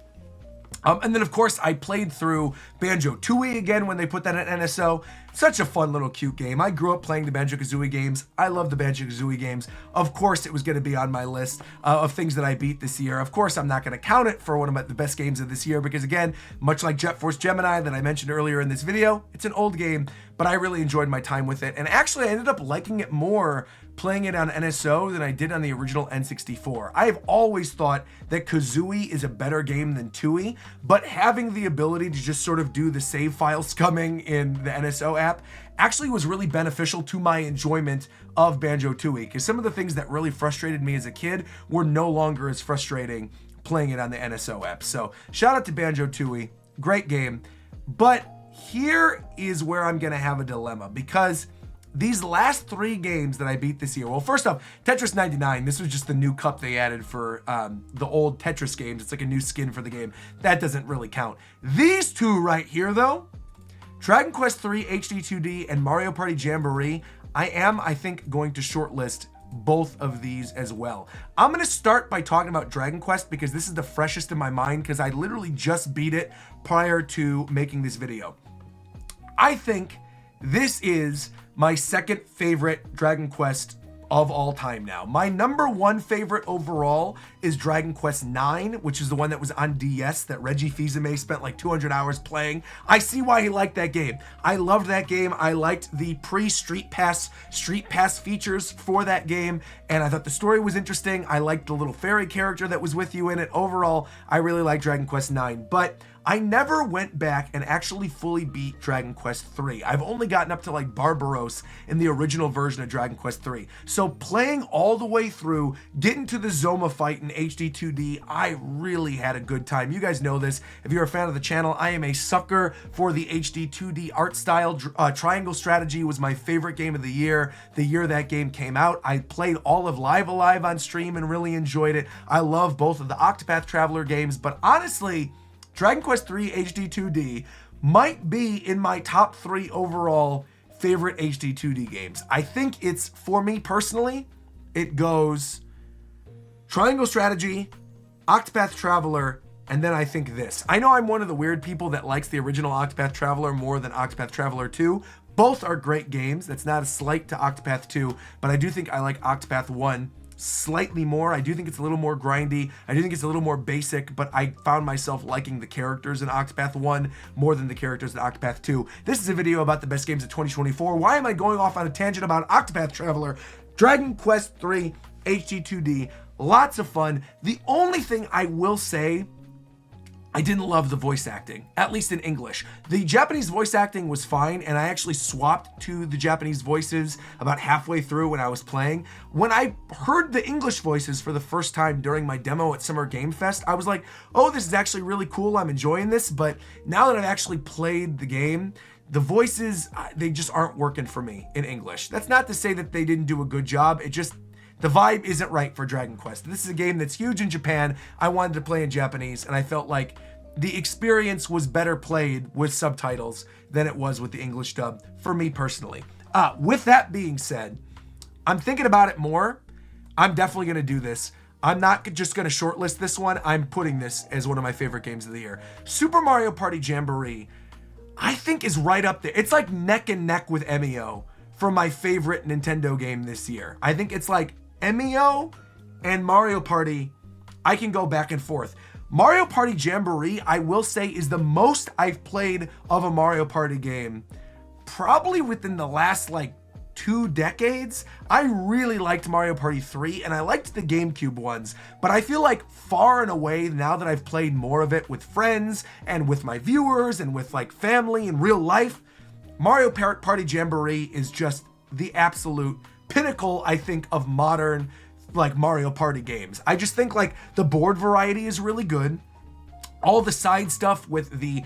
And then, of course, I played through Banjo-Tooie again when they put that at NSO. Such a fun little cute game. I grew up playing the Banjo-Kazooie games. I love the Banjo-Kazooie games. Of course, it was going to be on my list of things that I beat this year. Of course, I'm not going to count it for one of the best games of this year because, again, much like Jet Force Gemini that I mentioned earlier in this video, it's an old game, but I really enjoyed my time with it. And actually, I ended up liking it more playing it on NSO than I did on the original N64. I have always thought that Kazooie is a better game than Tooie, but having the ability to just sort of do the save file scumming in the NSO app actually was really beneficial to my enjoyment of Banjo-Tooie, because some of the things that really frustrated me as a kid were no longer as frustrating playing it on the NSO app. So shout out to Banjo-Tooie, great game. But here is where I'm gonna have a dilemma, because these last 3 games that I beat this year, well, first off, Tetris 99, this was just the new cup they added for the old Tetris games. It's like a new skin for the game. That doesn't really count. These 2 right here, though, Dragon Quest III HD 2D and Mario Party Jamboree, I think, going to shortlist both of these as well. I'm going to start by talking about Dragon Quest because this is the freshest in my mind because I literally just beat it prior to making this video. I think this is my second favorite Dragon Quest of all time now. My number 1 favorite overall is Dragon Quest IX, which is the one that was on DS that Reggie Fils-Aimé spent like 200 hours playing. I see why he liked that game. I loved that game. I liked the pre-Street Pass features for that game, and I thought the story was interesting. I liked the little fairy character that was with you in it. Overall, I really like Dragon Quest IX, but I never went back and actually fully beat Dragon Quest III. I've only gotten up to like Barbaros in the original version of Dragon Quest III. So playing all the way through, getting to the Zoma fight in HD 2D, I really had a good time. You guys know this. If you're a fan of the channel, I am a sucker for the HD 2D art style. Triangle Strategy was my favorite game of the year that game came out. I played all of Live Alive on stream and really enjoyed it. I love both of the Octopath Traveler games, but honestly, Dragon Quest III HD 2D might be in my top 3 overall favorite HD 2D games. I think it's, for me personally, it goes Triangle Strategy, Octopath Traveler, and then I think this. I know I'm one of the weird people that likes the original Octopath Traveler more than Octopath Traveler 2. Both are great games. That's not a slight to Octopath 2, but I do think I like Octopath 1 slightly more. I do think it's a little more grindy. I do think it's a little more basic, but I found myself liking the characters in Octopath 1 more than the characters in Octopath 2. This is a video about the best games of 2024. Why am I going off on a tangent about Octopath Traveler? Dragon Quest 3 HD2D. Lots of fun. The only thing I will say, I didn't love the voice acting, at least in English. The Japanese voice acting was fine, and I actually swapped to the Japanese voices about halfway through when I was playing. When I heard the English voices for the first time during my demo at Summer Game Fest, I was like, oh, this is actually really cool. I'm enjoying this. But now that I've actually played the game, the voices, they just aren't working for me in English. That's not to say that they didn't do a good job. It just, the vibe isn't right for Dragon Quest. This is a game that's huge in Japan. I wanted to play in Japanese, and I felt like the experience was better played with subtitles than it was with the English dub, for me personally. With that being said, I'm thinking about it more. I'm definitely going to do this. I'm not just going to shortlist this one. I'm putting this as one of my favorite games of the year. Super Mario Party Jamboree, I think, is right up there. It's like neck and neck with MEO for my favorite Nintendo game this year. I think it's like MEO and Mario Party. I can go back and forth. Mario Party Jamboree, I will say, is the most I've played of a Mario Party game probably within the last like 2 decades. I really liked Mario Party 3 and I liked the GameCube ones, but I feel like far and away, now that I've played more of it with friends and with my viewers and with like family in real life, Mario Party Jamboree is just the absolute pinnacle, I think, of modern like Mario Party games. I just think like the board variety is really good. All the side stuff with the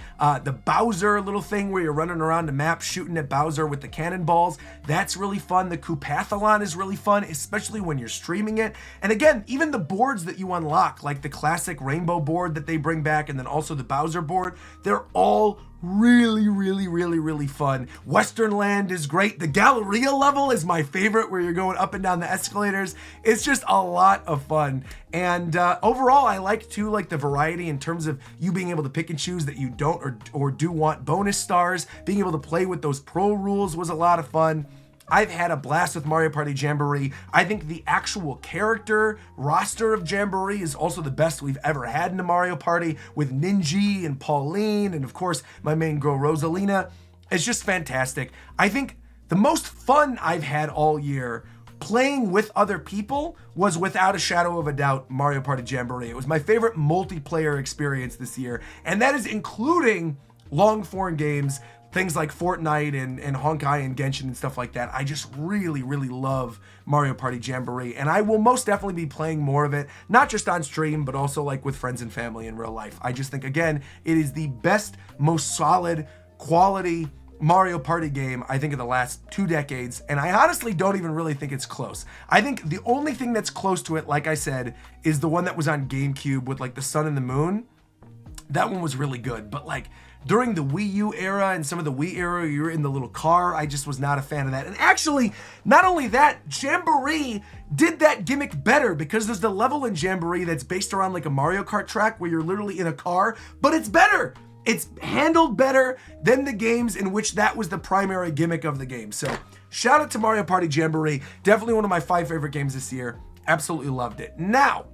Bowser little thing where you're running around the map shooting at Bowser with the cannonballs, that's really fun. The Koopathlon is really fun, especially when you're streaming it. And again, even the boards that you unlock, like the classic rainbow board that they bring back and then also the Bowser board, they're all really fun. Western Land is great. The Galleria level is my favorite, where you're going up and down the escalators. It's just a lot of fun. And overall, I like too, like the variety in terms of you being able to pick and choose that you don't or do want bonus stars. Being able to play with those pro rules was a lot of fun. I've had a blast with Mario Party Jamboree. I think the actual character roster of Jamboree is also the best we've ever had in a Mario Party, with Ninja and Pauline and of course my main girl Rosalina. It's just fantastic. I think the most fun I've had all year playing with other people was, without a shadow of a doubt, Mario Party Jamboree. It was my favorite multiplayer experience this year, and that is including long form games, things like Fortnite and Honkai and Genshin and stuff like that. I just really love Mario Party Jamboree, and I will most definitely be playing more of it, not just on stream, but also like with friends and family in real life. I just think, again, it is the best, most solid, quality Mario Party game, I think, of the last 2 decades, and I honestly don't even really think it's close. I think the only thing that's close to it, like I said, is the one that was on GameCube with like the sun and the moon. That one was really good, but like during the Wii U era and some of the Wii era, you're in the little car, I just was not a fan of that. And actually, not only that, Jamboree did that gimmick better, because there's the level in Jamboree that's based around like a Mario Kart track where you're literally in a car, but it's better. It's handled better than the games in which that was the primary gimmick of the game. So shout out to Mario Party Jamboree. Definitely one of my 5 favorite games this year. Absolutely loved it. Now,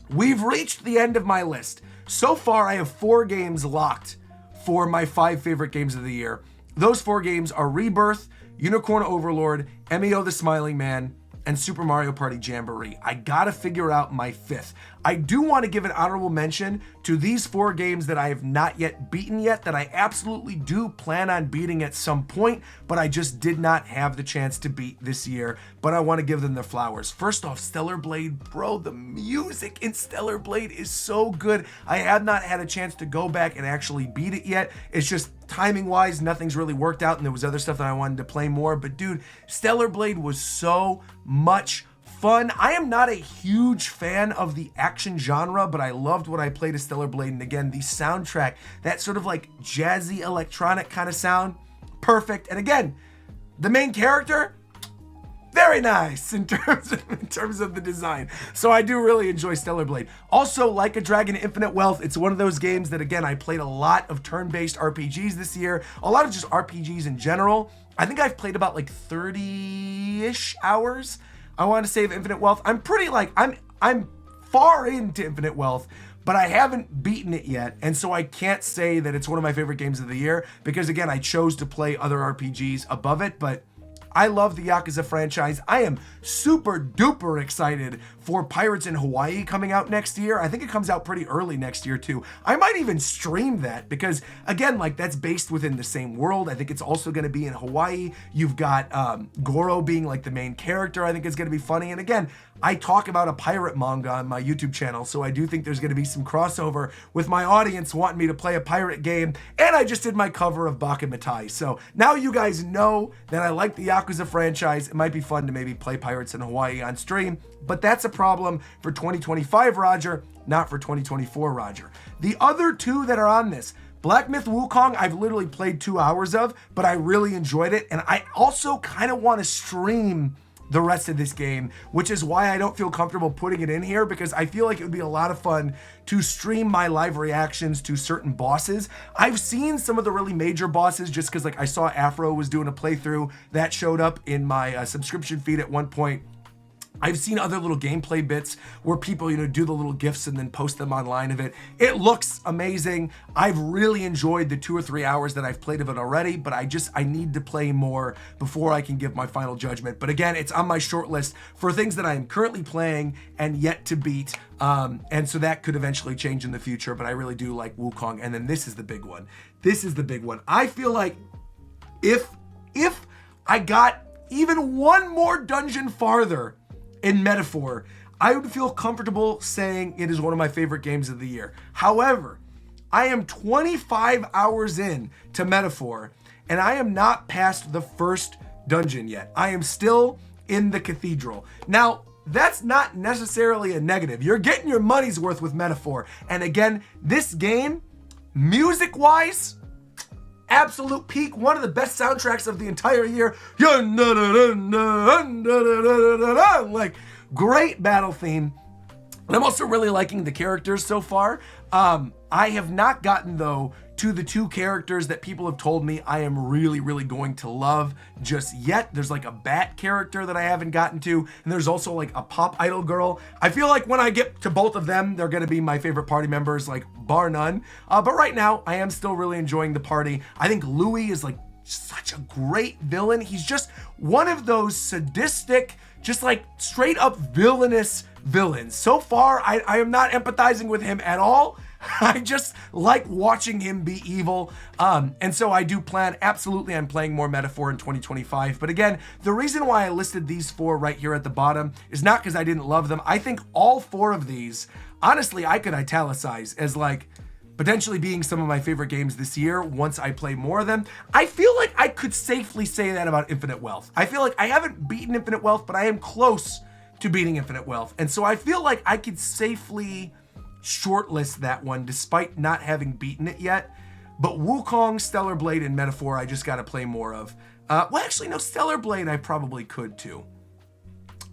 we've reached the end of my list. So far, I have 4 games locked for my 5 favorite games of the year. Those 4 games are Rebirth, Unicorn Overlord, MEO the Smiling Man, and Super Mario Party Jamboree. I gotta figure out my 5th. I do want to give an honorable mention to these 4 games that I have not yet beaten yet, that I absolutely do plan on beating at some point, but I just did not have the chance to beat this year, but I want to give them their flowers. First off, Stellar Blade. Bro, the music in Stellar Blade is so good. I have not had a chance to go back and actually beat it yet. It's just timing wise, nothing's really worked out, and there was other stuff that I wanted to play more, but dude, Stellar Blade was so much fun. I am not a huge fan of the action genre, but I loved what I played of Stellar Blade. And again, the soundtrack, that sort of like jazzy electronic kind of sound, perfect. And again, the main character, very nice in terms of the design. So I do really enjoy Stellar Blade. Also, Like a Dragon Infinite Wealth, it's one of those games that, again, I played a lot of turn-based RPGs this year, a lot of just RPGs in general. I think I've played about like 30-ish hours. I want to save Infinite Wealth. I'm pretty like, I'm far into Infinite Wealth, but I haven't beaten it yet. And so I can't say that it's one of my favorite games of the year because, again, I chose to play other RPGs above it, but I love the Yakuza franchise. I am super duper excited for Pirates in Hawaii coming out next year. I think it comes out pretty early next year too. I might even stream that because, again, like that's based within the same world. I think it's also going to be in Hawaii. You've got Goro being like the main character. I think it's going to be funny. And again, I talk about a pirate manga on my YouTube channel, so I do think there's going to be some crossover with my audience wanting me to play a pirate game. And I just did my cover of Baka Mitai. So now you guys know that I like the Yakuza franchise. It might be fun to maybe play Pirates in Hawaii on stream, but that's a problem for 2025 Roger, not for 2024 Roger. The other two that are on this, Black Myth Wukong, I've literally played 2 hours of, but I really enjoyed it. And I also kind of want to stream the rest of this game, which is why I don't feel comfortable putting it in here, because I feel like it would be a lot of fun to stream my live reactions to certain bosses. I've seen some of the really major bosses just because like I saw Afro was doing a playthrough that showed up in my subscription feed at one point. I've seen other little gameplay bits where people, do the little GIFs and then post them online of it. It looks amazing. I've really enjoyed the 2 or 3 hours that I've played of it already, but I need to play more before I can give my final judgment. But again, it's on my short list for things that I am currently playing and yet to beat. And so that could eventually change in the future, but I really do like Wukong. And then this is the big one. I feel like if I got even one more dungeon farther in Metaphor, I would feel comfortable saying it is one of my favorite games of the year. However, I am 25 hours in to Metaphor, and I am not past the first dungeon yet. I am still in the cathedral. Now, that's not necessarily a negative. You're getting your money's worth with Metaphor. And again, this game, music-wise, absolute peak, one of the best soundtracks of the entire year. Like, great battle theme. And I'm also really liking the characters so far. I have not gotten, though, to the 2 characters that people have told me I am really, really going to love just yet. There's like a bat character that I haven't gotten to, and there's also like a pop idol girl. I feel like when I get to both of them, they're gonna be my favorite party members, like bar none. But right now, I am still really enjoying the party. I think Louis is like such a great villain. He's just one of those sadistic, just like straight up villainous villains. So far, I am not empathizing with him at all. I just like watching him be evil. And so I do plan absolutely on playing more Metaphor in 2025. But again, the reason why I listed these 4 right here at the bottom is not because I didn't love them. I think all 4 of these, honestly, I could italicize as like potentially being some of my favorite games this year once I play more of them. I feel like I could safely say that about Infinite Wealth. I feel like I haven't beaten Infinite Wealth, but I am close to beating Infinite Wealth. And so I feel like I could safely shortlist that one despite not having beaten it yet. But Wukong, Stellar Blade, and Metaphor I just got to play more of. Well, actually, no, Stellar Blade I probably could too.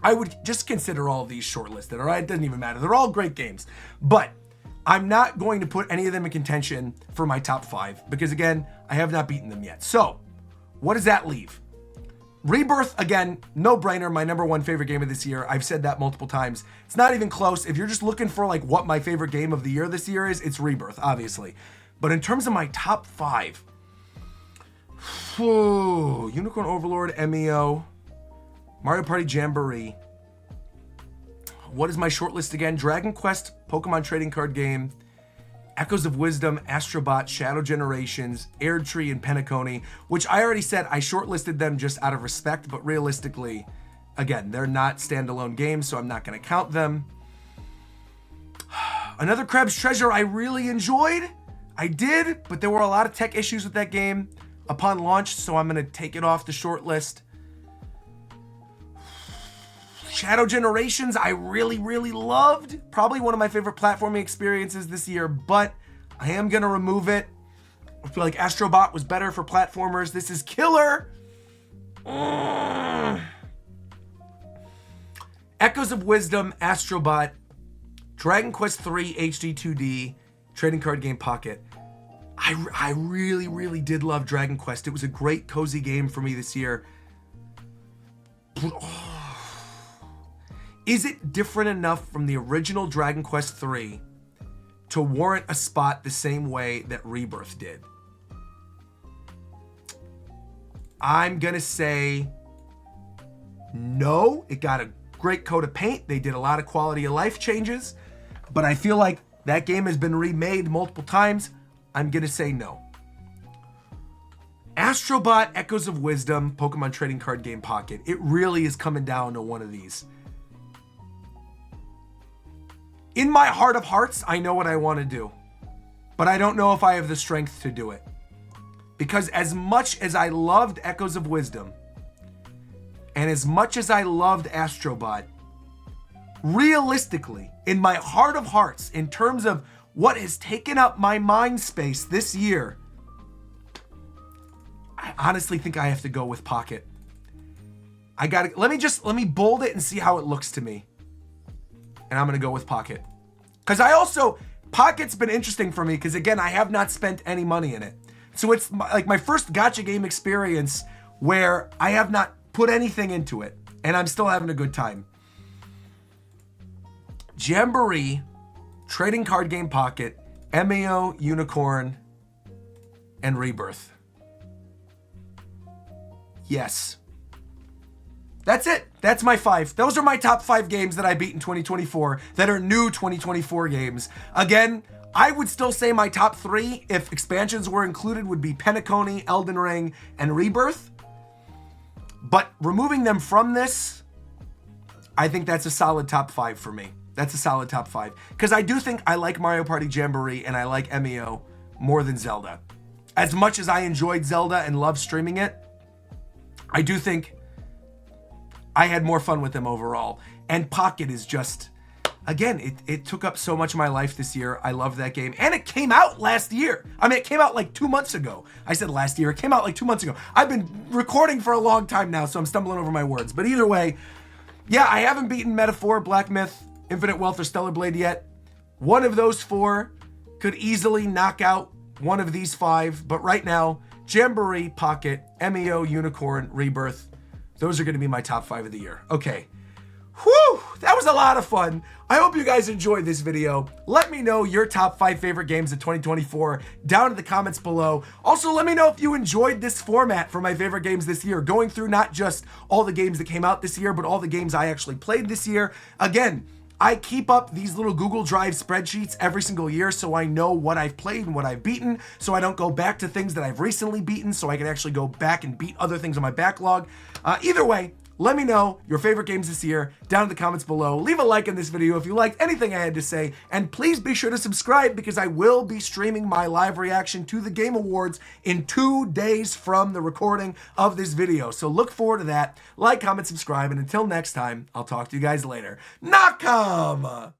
I would just consider all of these shortlisted, all right? It doesn't even matter. They're all great games. But I'm not going to put any of them in contention for my top 5 because, again, I have not beaten them yet. So what does that leave? Rebirth, again, no brainer, my number 1 favorite game of this year. I've said that multiple times. It's not even close. If you're just looking for like what my favorite game of the year this year is, it's Rebirth, obviously. But in terms of my top 5, Unicorn Overlord, MEO, Mario Party Jamboree. What is my shortlist again? Dragon Quest, Pokemon trading card game, Echoes of Wisdom, Astrobot, Shadow Generations, Erdtree, and Penacony, which I already said I shortlisted them just out of respect, but realistically, again, they're not standalone games, so I'm not going to count them. Another Crab's Treasure I really enjoyed. I did, but there were a lot of tech issues with that game upon launch, so I'm going to take it off the short list. Shadow Generations, I really, really loved. Probably one of my favorite platforming experiences this year, but I am going to remove it. I feel like Astrobot was better for platformers. This is killer. Echoes of Wisdom, Astrobot, Dragon Quest III HD 2D, Trading Card Game Pocket. I really, really did love Dragon Quest. It was a great, cozy game for me this year. Is it different enough from the original Dragon Quest III to warrant a spot the same way that Rebirth did? I'm going to say no. It got a great coat of paint. They did a lot of quality of life changes, but I feel like that game has been remade multiple times. I'm going to say no. Astrobot Echoes of Wisdom, Pokemon Trading Card Game Pocket. It really is coming down to one of these. In my heart of hearts, I know what I want to do, but I don't know if I have the strength to do it. Because as much as I loved Echoes of Wisdom, and as much as I loved Astrobot, realistically, in my heart of hearts, in terms of what has taken up my mind space this year, I honestly think I have to go with Pocket. Let me bold it and see how it looks to me. And I'm going to go with Pocket. Because Pocket's been interesting for me because, again, I have not spent any money in it. So it's like my first gacha game experience where I have not put anything into it. And I'm still having a good time. Jamboree, Trading Card Game Pocket, MAO, Unicorn, and Rebirth. Yes. That's it. That's my 5. Those are my top 5 games that I beat in 2024 that are new 2024 games. Again, I would still say my top 3, if expansions were included, would be Penacony, Elden Ring, and Rebirth. But removing them from this, I think that's a solid top 5 for me. That's a solid top 5. Because I do think I like Mario Party Jamboree and I like MEO more than Zelda. As much as I enjoyed Zelda and loved streaming it, I do think I had more fun with them overall. And Pocket is just, again, it took up so much of my life this year. I love that game. And it came out last year. I mean, it came out like 2 months ago. I said last year. It came out like 2 months ago. I've been recording for a long time now, so I'm stumbling over my words. But either way, yeah, I haven't beaten Metaphor, Black Myth, Infinite Wealth, or Stellar Blade yet. One of those 4 could easily knock out one of these 5. But right now, Jamboree, Pocket, MEO, Unicorn, Rebirth. Those are going to be my top 5 of the year. Okay. Whew, that was a lot of fun. I hope you guys enjoyed this video. Let me know your top 5 favorite games of 2024 down in the comments below. Also, let me know if you enjoyed this format for my favorite games this year, going through not just all the games that came out this year, but all the games I actually played this year. Again, I keep up these little Google Drive spreadsheets every single year so I know what I've played and what I've beaten, so I don't go back to things that I've recently beaten, so I can actually go back and beat other things on my backlog. Either way, let me know your favorite games this year down in the comments below. Leave a like in this video if you liked anything I had to say, and please be sure to subscribe because I will be streaming my live reaction to the Game Awards in 2 days from the recording of this video. So look forward to that. Like, comment, subscribe, and until next time, I'll talk to you guys later. Nakam!